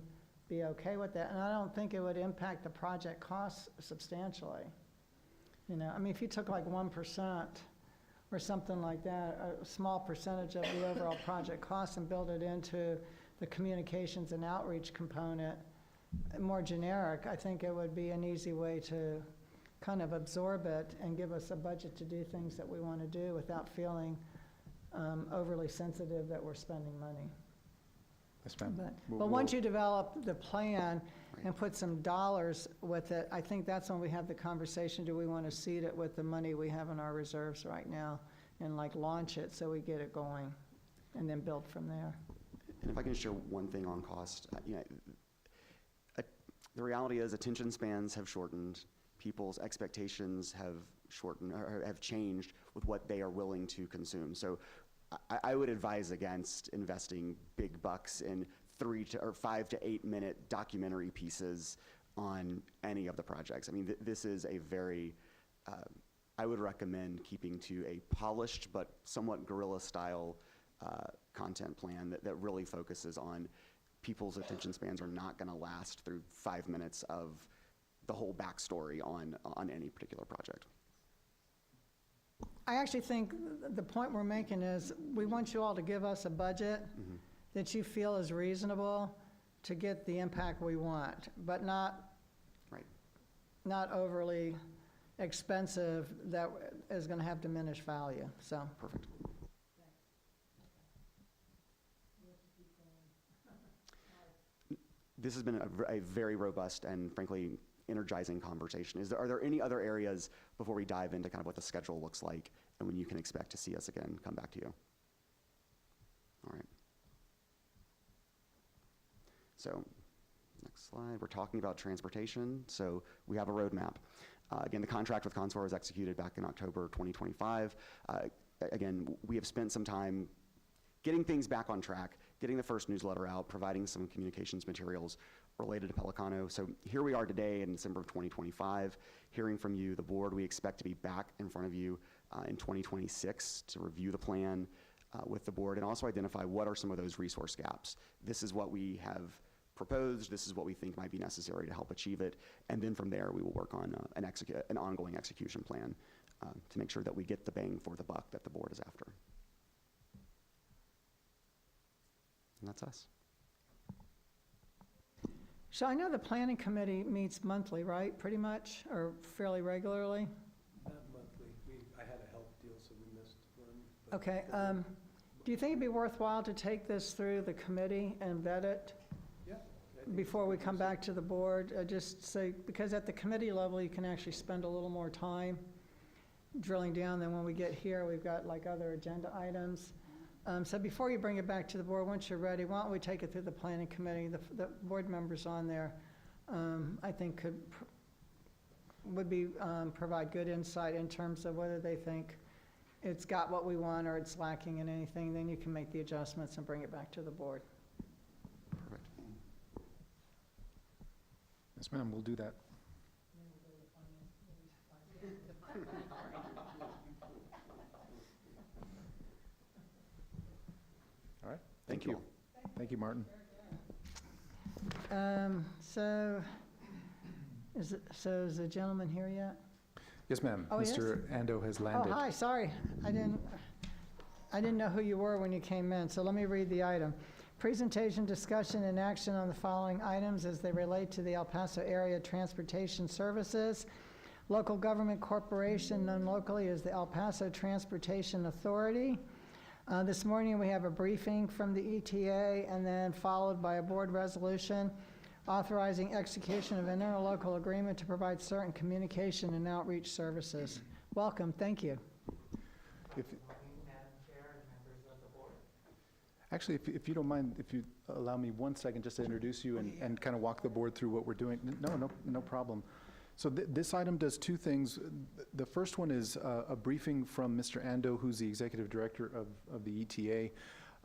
be okay with that. And I don't think it would impact the project costs substantially. You know, I mean, if you took like 1% or something like that, a small percentage of the overall project costs, and build it into the communications and outreach component, more generic, I think it would be an easy way to kind of absorb it and give us a budget to do things that we want to do without feeling overly sensitive that we're spending money. Yes, ma'am. But once you develop the plan and put some dollars with it, I think that's when we have the conversation, do we want to seed it with the money we have in our reserves right now and like launch it so we get it going and then build from there. And if I can share one thing on cost, the reality is attention spans have shortened. People's expectations have shortened or have changed with what they are willing to consume. So I would advise against investing big bucks in 5 to 8 minute documentary pieces on any of the projects. I mean, this is a very, I would recommend keeping to a polished but somewhat guerrilla style content plan that really focuses on people's attention spans are not going to last through 5 minutes of the whole backstory on any particular project. I actually think the point we're making is we want you all to give us a budget that you feel is reasonable to get the impact we want, but not overly expensive that is going to have diminished value. So perfect. This has been a very robust and frankly energizing conversation. Are there any other areas before we dive into kind of what the schedule looks like and when you can expect to see us again come back to you? All right. So next slide, we're talking about transportation. So we have a roadmap. Again, the contract with Consor was executed back in October 2025. Again, we have spent some time getting things back on track, getting the first newsletter out, providing some communications materials related to Pelicano. So here we are today in December of 2025, hearing from you, the board. We expect to be back in front of you in 2026 to review the plan with the board and also identify what are some of those resource gaps. This is what we have proposed. This is what we think might be necessary to help achieve it. And then from there, we will work on an ongoing execution plan to make sure that we get the bang for the buck that the board is after. And that's us. So I know the planning committee meets monthly, right, pretty much, or fairly regularly? Not monthly. I had a health deal, so we missed one. Okay. Do you think it'd be worthwhile to take this through the committee and vet it Yeah. before we come back to the board? Just say, because at the committee level, you can actually spend a little more time drilling down. Then when we get here, we've got like other agenda items. So before you bring it back to the board, once you're ready, why don't we take it through the planning committee? The board members on there, I think provide good insight in terms of whether they think it's got what we want or it's lacking in anything. Then you can make the adjustments and bring it back to the board. Perfect. Yes, ma'am, we'll do that. All right, thank you. Thank you, Martin. So is the gentleman here yet? Yes, ma'am. Oh, he is? Mr. Ando has landed. Oh, hi, sorry. I didn't know who you were when you came in, so let me read the item. Presentation, discussion, and action on the following items as they relate to the El Paso Area Transportation Services. Local Government Corporation, known locally as the El Paso Transportation Authority. This morning, we have a briefing from the ETA, and then followed by a board resolution authorizing execution of an interlocal agreement to provide certain communication and outreach services. Welcome, thank you. Actually, if you don't mind, if you allow me 1 second just to introduce you and kind of walk the board through what we're doing. No problem. So this item does two things. The first one is a briefing from Mr. Ando, who's the executive director of the ETA.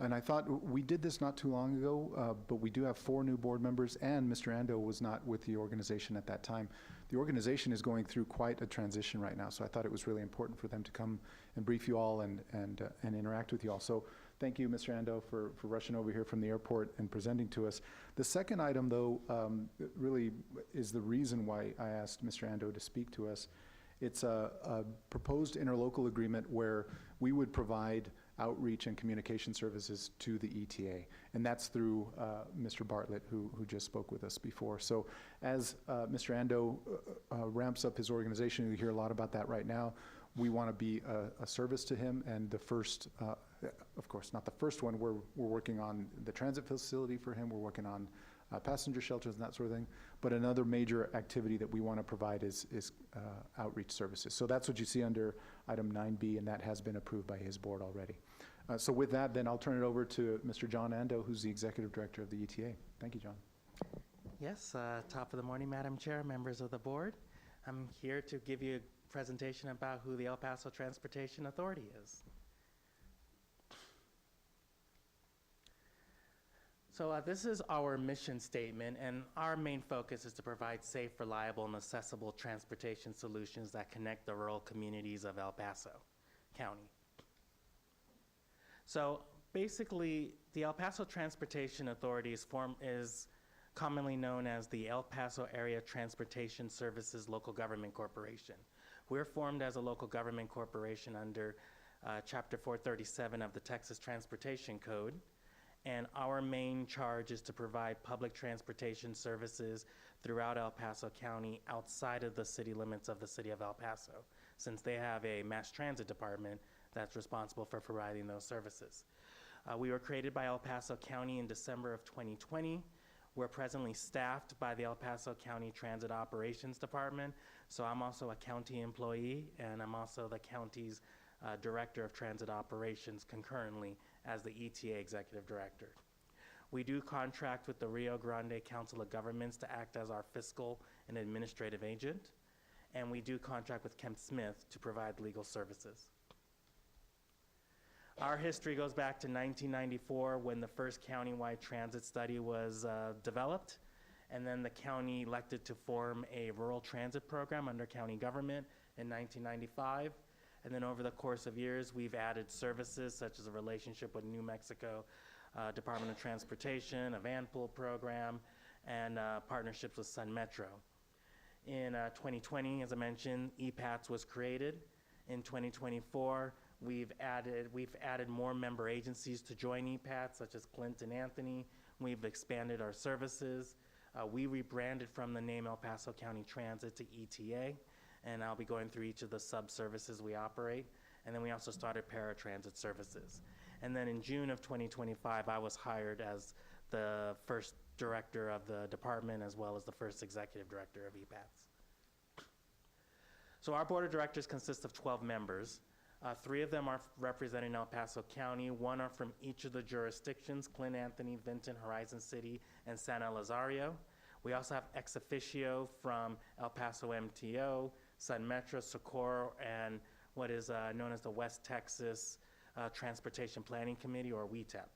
And I thought we did this not too long ago, but we do have 4 new board members, and Mr. Ando was not with the organization at that time. The organization is going through quite a transition right now, so I thought it was really important for them to come and brief you all and interact with you all. So thank you, Mr. Ando, for rushing over here from the airport and presenting to us. The second item, though, really is the reason why I asked Mr. Ando to speak to us. It's a proposed interlocal agreement where we would provide outreach and communication services to the ETA, and that's through Mr. Bartlett, who just spoke with us before. So as Mr. Ando ramps up his organization, you hear a lot about that right now. We want to be a service to him, and the first, of course, not the first one. We're working on the transit facility for him. We're working on passenger shelters and that sort of thing. But another major activity that we want to provide is outreach services. So that's what you see under item 9B, and that has been approved by his board already. So with that, then I'll turn it over to Mr. John Ando, who's the executive director of the ETA. Thank you, John. Yes, top of the morning, Madam Chair, members of the board. I'm here to give you a presentation about who the El Paso Transportation Authority is. So this is our mission statement, and our main focus is to provide safe, reliable, and accessible transportation solutions that connect the rural communities of El Paso County. So basically, the El Paso Transportation Authority is commonly known as the El Paso Area Transportation Services Local Government Corporation. We're formed as a local government corporation under Chapter 437 of the Texas Transportation Code. And our main charge is to provide public transportation services throughout El Paso County outside of the city limits of the city of El Paso, since they have a mass transit department that's responsible for providing those services. We were created by El Paso County in December of 2020. We're presently staffed by the El Paso County Transit Operations Department, so I'm also a county employee, and I'm also the county's Director of Transit Operations concurrently as the ETA Executive Director. We do contract with the Rio Grande Council of Governments to act as our fiscal and administrative agent, and we do contract with Kemp Smith to provide legal services. Our history goes back to 1994 when the first countywide transit study was developed, and then the county elected to form a rural transit program under county government in 1995. And then over the course of years, we've added services such as a relationship with New Mexico Department of Transportation, a van pool program, and partnerships with Sun Metro. In 2020, as I mentioned, EPATS was created. In 2024, we've added more member agencies to join EPATS, such as Clinton Anthony. We've expanded our services. We rebranded from the name El Paso County Transit to ETA. And I'll be going through each of the sub-services we operate. And then we also started paratransit services. And then in June of 2025, I was hired as the first director of the department as well as the first executive director of EPATS. So our board of directors consists of 12 members. 3 of them are representing El Paso County. 1 are from each of the jurisdictions, Clint, Anthony, Vinton, Horizon City, and San Elizario. We also have ex officio from El Paso MTO, Sun Metro, Socorro, and what is known as the West Texas Transportation Planning Committee, or WETEP.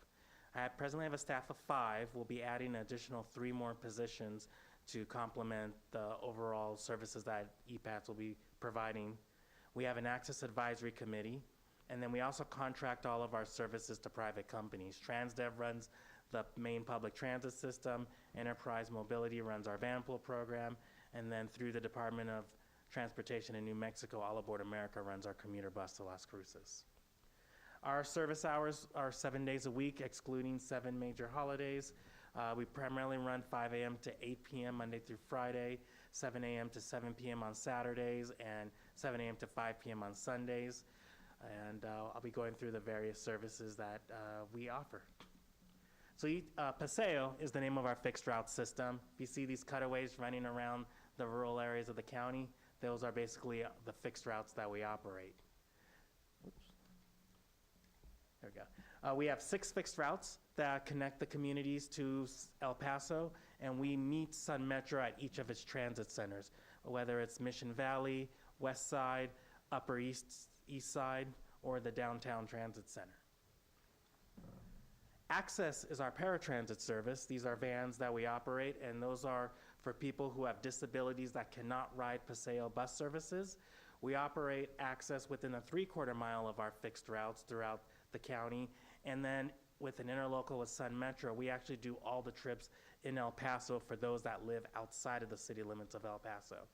I presently have a staff of 5. We'll be adding an additional 3 more positions to complement the overall services that EPATS will be providing. We have an Access Advisory Committee, and then we also contract all of our services to private companies. TransDev runs the main public transit system, Enterprise Mobility runs our van pool program, and then through the Department of Transportation in New Mexico, All Aboard America runs our commuter bus to Las Cruces. Our service hours are 7 days a week, excluding 7 major holidays. We primarily run 5 a.m. to 8 p.m. Monday through Friday, 7 a.m. to 7 p.m. on Saturdays, and 7 a.m. to 5 p.m. on Sundays. And I'll be going through the various services that we offer. So Paseo is the name of our fixed route system. If you see these cutaways running around the rural areas of the county, those are basically the fixed routes that we operate. Oops. There we go. We have 6 fixed routes that connect the communities to El Paso, and we meet Sun Metro at each of its transit centers, whether it's Mission Valley, West Side, Upper East Side, or the Downtown Transit Center. Access is our paratransit service. These are vans that we operate, and those are for people who have disabilities that cannot ride Paseo bus services. We operate Access within a 3/4 mile of our fixed routes throughout the county, and then with an interlocal with Sun Metro, we actually do all the trips in El Paso for those that live outside of the city limits of El Paso.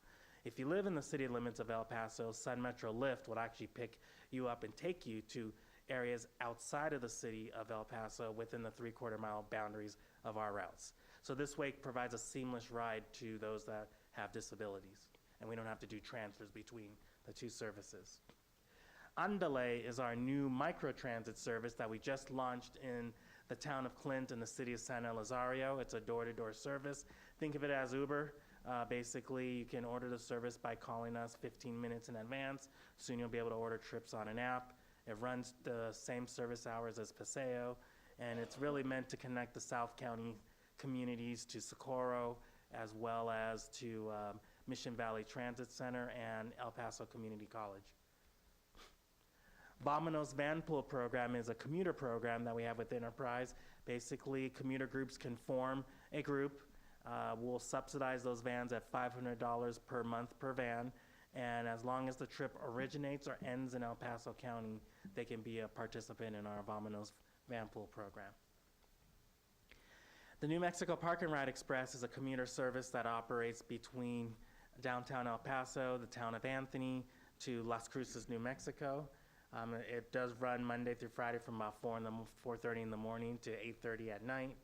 If you live in the city limits of El Paso, Sun Metro Lift will actually pick you up and take you to areas outside of the city of El Paso within the 3/4 mile boundaries of our routes. So this way provides a seamless ride to those that have disabilities, and we don't have to do transfers between the 2 services. Andale is our new microtransit service that we just launched in the town of Clint and the city of San Elizario. It's a door-to-door service. Think of it as Uber. Basically, you can order the service by calling us 15 minutes in advance. Soon you'll be able to order trips on an app. It runs the same service hours as Paseo, and it's really meant to connect the South County communities to Socorro, as well as to Mission Valley Transit Center and El Paso Community College. Vamanos Van Pool program is a commuter program that we have with Enterprise. Basically, commuter groups can form a group. We'll subsidize those vans at $500 per month per van, and as long as the trip originates or ends in El Paso County, they can be a participant in our Vamanos Van Pool program. The New Mexico Park and Ride Express is a commuter service that operates between downtown El Paso, the town of Anthony, to Las Cruces, New Mexico. It does run Monday through Friday from about 4:30 in the morning to 8:30 at night,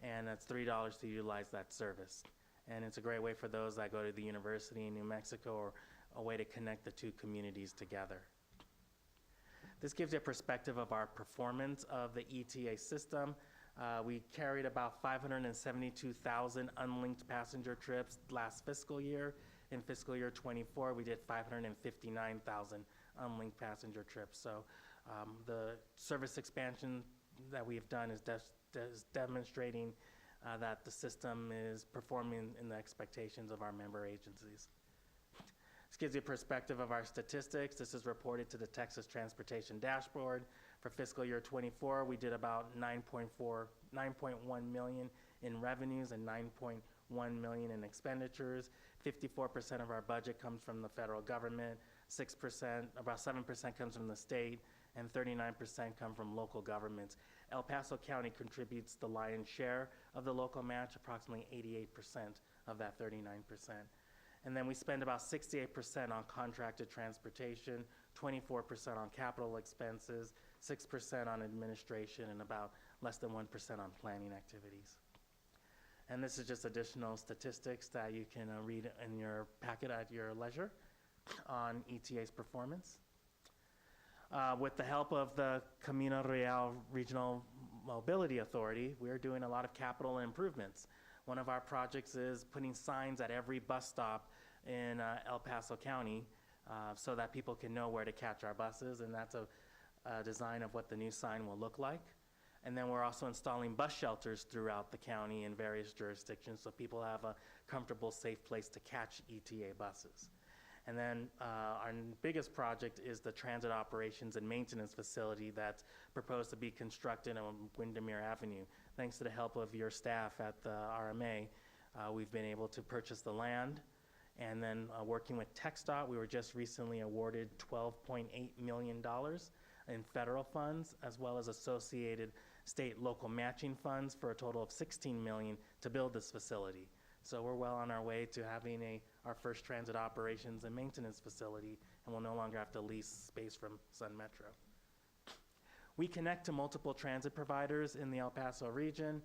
and that's $3 to utilize that service. And it's a great way for those that go to the university in New Mexico, or a way to connect the 2 communities together. This gives you a perspective of our performance of the ETA system. We carried about 572,000 unlinked passenger trips last fiscal year. In fiscal year 24, we did 559,000 unlinked passenger trips. So the service expansion that we've done is demonstrating that the system is performing in the expectations of our member agencies. This gives you a perspective of our statistics. This is reported to the Texas Transportation Dashboard. For fiscal year 24, we did about 9.1 million in revenues and 9.1 million in expenditures. 54% of our budget comes from the federal government, 6%, about 7% comes from the state, and 39% come from local governments. El Paso County contributes the lion's share of the local match, approximately 88% of that 39%. And then we spend about 68% on contracted transportation, 24% on capital expenses, 6% on administration, and about less than 1% on planning activities. And this is just additional statistics that you can read in your packet at your leisure on ETA's performance. With the help of the Camino Real Regional Mobility Authority, we're doing a lot of capital improvements. One of our projects is putting signs at every bus stop in El Paso County. so that people can know where to catch our buses, and that's a design of what the new sign will look like. And then we're also installing bus shelters throughout the county in various jurisdictions so people have a comfortable, safe place to catch ETA buses. And then our biggest project is the transit operations and maintenance facility that's proposed to be constructed on Windermere Avenue. Thanks to the help of your staff at the RMA, we've been able to purchase the land. And then working with TxDOT, we were just recently awarded $12.8 million in federal funds, as well as associated state local matching funds for a total of $16 million to build this facility. So we're well on our way to having our first transit operations and maintenance facility, and we'll no longer have to lease space from Sun Metro. We connect to multiple transit providers in the El Paso region.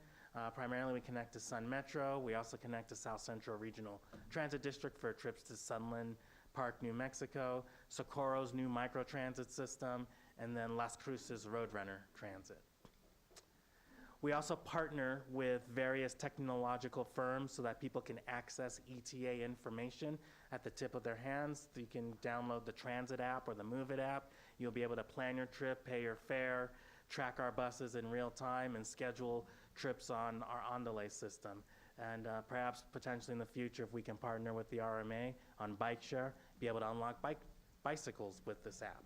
Primarily, we connect to Sun Metro. We also connect to South Central Regional Transit District for trips to Sunland Park, New Mexico, Socorro's new microtransit system, and then Las Cruces Roadrunner Transit. We also partner with various technological firms so that people can access ETA information at the tip of their hands. You can download the Transit app or the Move It app. You'll be able to plan your trip, pay your fare, track our buses in real time, and schedule trips on our on-delay system. And perhaps potentially in the future, if we can partner with the RMA on bike share, be able to unlock bicycles with this app.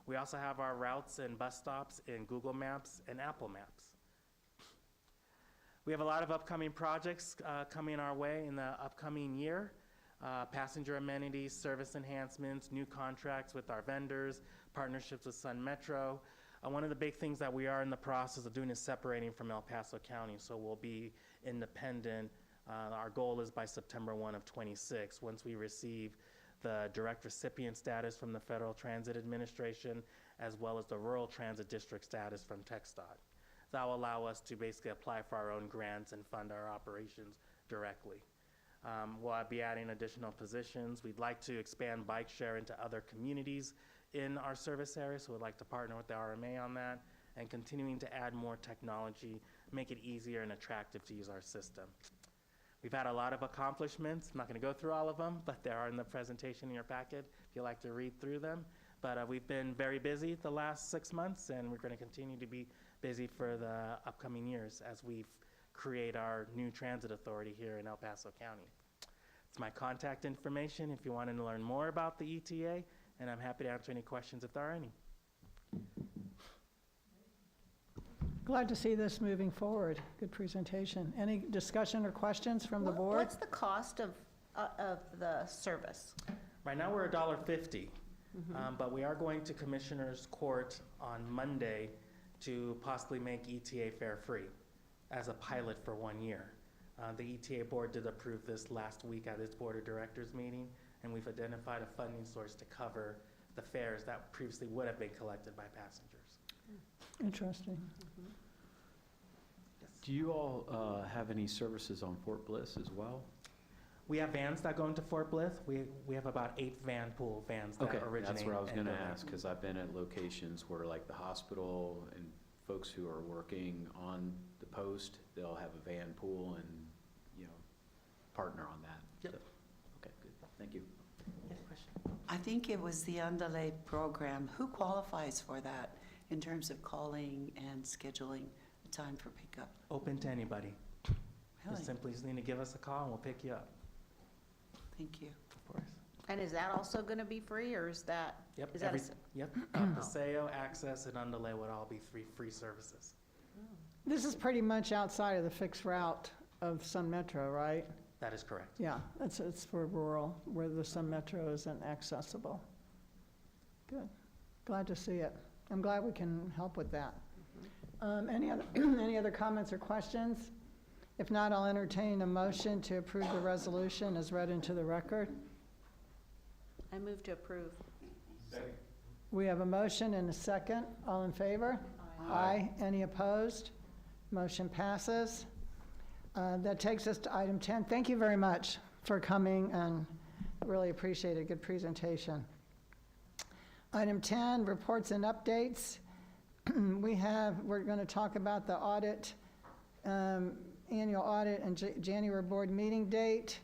We also have our routes and bus stops in Google Maps and Apple Maps. We have a lot of upcoming projects coming our way in the upcoming year. Passenger amenities, service enhancements, new contracts with our vendors, partnerships with Sun Metro. One of the big things that we are in the process of doing is separating from El Paso County, so we'll be independent. Our goal is by September 1 of 26, once we receive the direct recipient status from the Federal Transit Administration, as well as the Rural Transit District status from TxDOT. That will allow us to basically apply for our own grants and fund our operations directly. We'll be adding additional positions. We'd like to expand bike share into other communities in our service area, so we'd like to partner with the RMA on that, and continuing to add more technology, make it easier and attractive to use our system. We've had a lot of accomplishments. I'm not going to go through all of them, but they are in the presentation in your packet if you'd like to read through them. But we've been very busy the last 6 months, and we're going to continue to be busy for the upcoming years as we create our new transit authority here in El Paso County. It's my contact information if you want to learn more about the ETA, and I'm happy to answer any questions if there are any. Glad to see this moving forward. Good presentation. Any discussion or questions from the board? What's the cost of the service? Right now, we're $1.50, but we are going to Commissioner's Court on Monday to possibly make ETA fare free as a pilot for 1 year. The ETA board did approve this last week at its board of directors meeting, and we've identified a funding source to cover the fares that previously would have been collected by passengers. Interesting. Do you all have any services on Fort Bliss as well? We have vans that go into Fort Bliss. We have about 8 van pool vans that originate. That's what I was going to and, ask, because I've been at locations where, like the hospital and folks who are working on the post, they'll have a van pool and, partner on that. Yep. So, okay, good. Thank you. Yes, question? I think it was the Underlay program. Who qualifies for that in terms of calling and scheduling a time for pickup? Open to anybody. Really? Just simply need to give us a call and we'll pick you up. Thank you. Of course. And is that also going to be free, or is that? Yep. Is that Yep. Paseo, Access, and Underlay would all be free services. This is pretty much outside of the fixed route of Sun Metro, right? That is correct. Yeah, it's for rural, where the Sun Metro isn't accessible. Good. Glad to see it. I'm glad we can help with that. Any other comments or questions? If not, I'll entertain a motion to approve the resolution as read into the record. I move to approve. We have a motion and a second. All in favor? Aye. Any opposed? Motion passes. That takes us to item 10. Thank you very much for coming, and really appreciate it. Good presentation. Item 10, reports and updates. We're going to talk about the audit, annual audit and January board meeting date.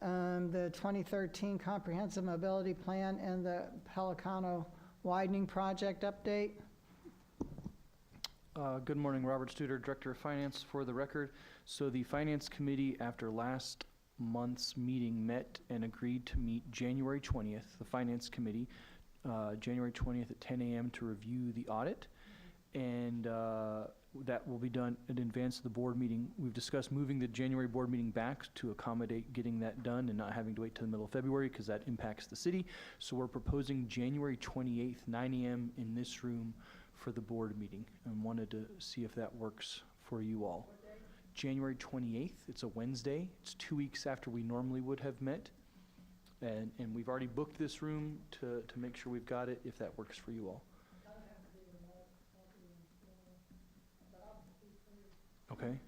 the 2013 Comprehensive Mobility Plan and the Pelicano Widening Project update. Good morning, Robert Studer, Director of Finance. For the record, so the Finance Committee, after last month's meeting, met and agreed to meet January 20th, the Finance Committee, January 20th at 10 a.m. to review the audit, and that will be done in advance of the board meeting. We've discussed moving the January board meeting back to accommodate getting that done and not having to wait till the middle of February, because that impacts the city. So we're proposing January 28th, 9 a.m. in this room for the board meeting, and wanted to see if that works for you all. January 28th, it's a Wednesday. It's 2 weeks after we normally would have met. And we've already booked this room to make sure we've got it, if that works for you all. Okay.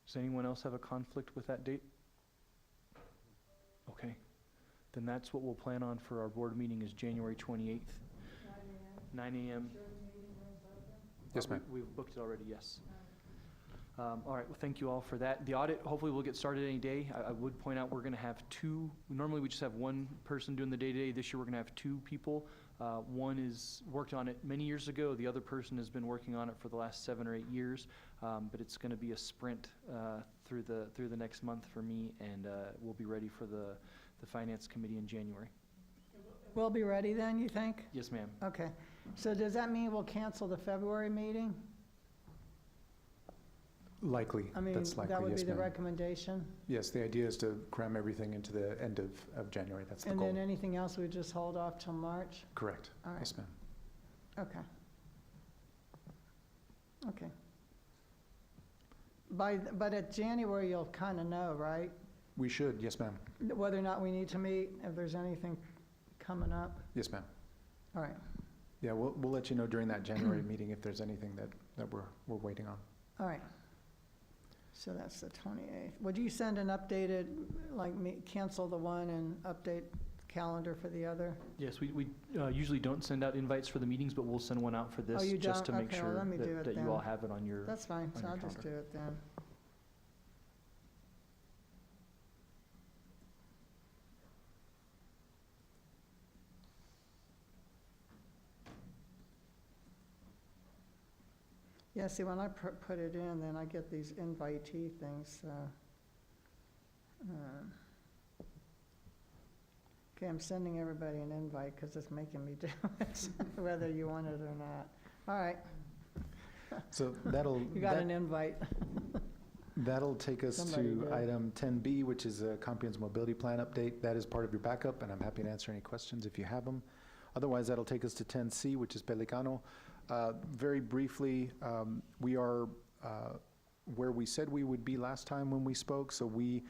Does anyone else have a conflict with that date? Okay. Then that's what we'll plan on for our board meeting, is January 28th. 9 a.m. Yes, ma'am. We've booked it already, yes. All right, well, thank you all for that. The audit, hopefully we'll get started any day. I would point out we're gonna have two, normally we just have one person doing the day-to-day. This year we're gonna have two people. One is worked on it many years ago. The other person has been working on it for the last 7 or 8 years. But it's gonna be a sprint through the next month for me, and we'll be ready for the Finance Committee in January. We'll be ready then, you think? Yes, ma'am. Okay. So does that mean we'll cancel the February meeting? Likely, I mean, that's likely, that would yes, be the ma'am. recommendation? Yes, the idea is to cram everything into the end of January, that's the And goal. then anything else, we just hold off till March? Correct, All right. yes, ma'am. Okay. Okay. But at January, you'll kind of know, right? We should, yes, ma'am. Whether or not we need to meet, if there's anything coming up? Yes, ma'am. All right. Yeah, we'll let you know during that January meeting if there's anything that we're waiting on. All right. So that's the 28th. Would you send an updated, like, cancel the one and update calendar for the other? Yes, we usually don't send out invites for the meetings, but we'll send one out for this, Oh, you just to don't? make Okay, well, sure let me do it that you then. all have it on your. That's fine, on so your I'll just do calendar. it then. Yeah, see, when I put it in, then I get these invitee things, so. Okay, I'm sending everybody an invite because it's making me do it, whether you want it or not. All right, So that'll. you got that- an invite. That'll take us Somebody to did. item 10B, which is a comprehensive mobility plan update. That is part of your backup, and I'm happy to answer any questions if you have them. Otherwise, that'll take us to 10C, which is Pelicano. Very briefly, we are where we said we would be last time when we spoke. So the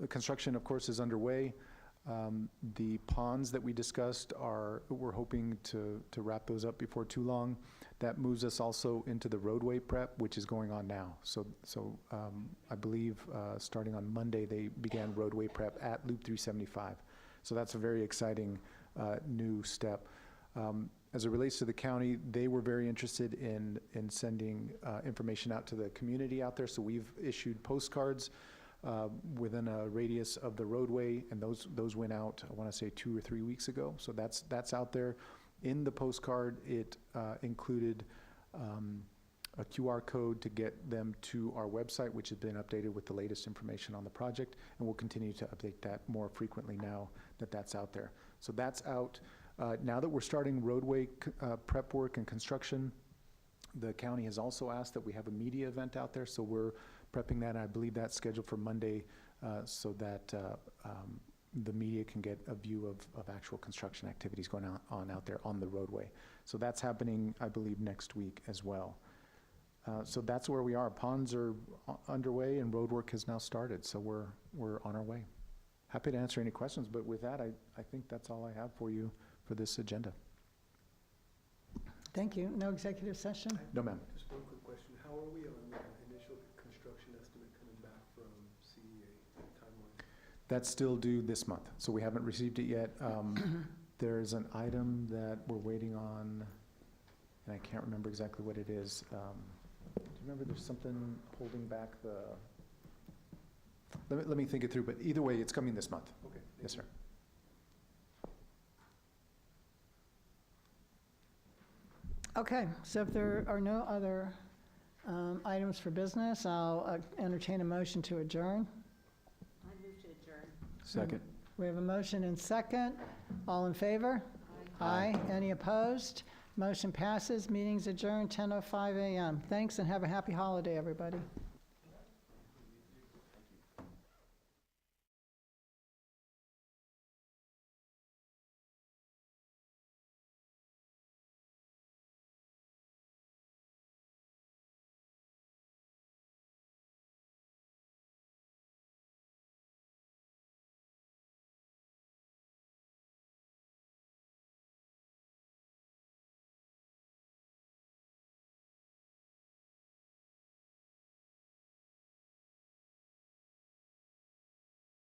construction, of course, is underway. The ponds that we discussed we're hoping to wrap those up before too long. That moves us also into the roadway prep, which is going on now. So I believe starting on Monday, they began roadway prep at Loop 375. So that's a very exciting new step. As it relates to the county, they were very interested in sending information out to the community out there. So we've issued postcards within a radius of the roadway, and those went out, I want to say 2 or 3 weeks ago. So that's out there. In the postcard, it included a QR code to get them to our website, which has been updated with the latest information on the project, and we'll continue to update that more frequently now that that's out there. So that's out. Now that we're starting roadway prep work and construction, the county has also asked that we have a media event out there, so we're prepping that. I believe that's scheduled for Monday so that the media can get a view of actual construction activities going on out there on the roadway. So that's happening, I believe, next week as well. So that's where we are. Ponds are underway and road work has now started, so we're on our way. Happy to answer any questions, but with that, I think that's all I have for you for this agenda. Thank you. No executive session? No, ma'am. Just one quick question. How are we on the initial construction estimate coming back from CEA timeline? That's still due this month, so we haven't received it yet. There's an item that we're waiting on, and I can't remember exactly what it is. Do you remember there's something holding back the Let me think it through, but either way, it's coming this month. Okay. Yes, sir. Okay, so if there are no other items for business, I'll entertain a motion to adjourn. I move to adjourn. Second. We have a motion and second. All in favor? Aye. Any opposed? Motion passes. Meeting's adjourned, 10:05 a.m. Thanks and have a happy holiday, everybody.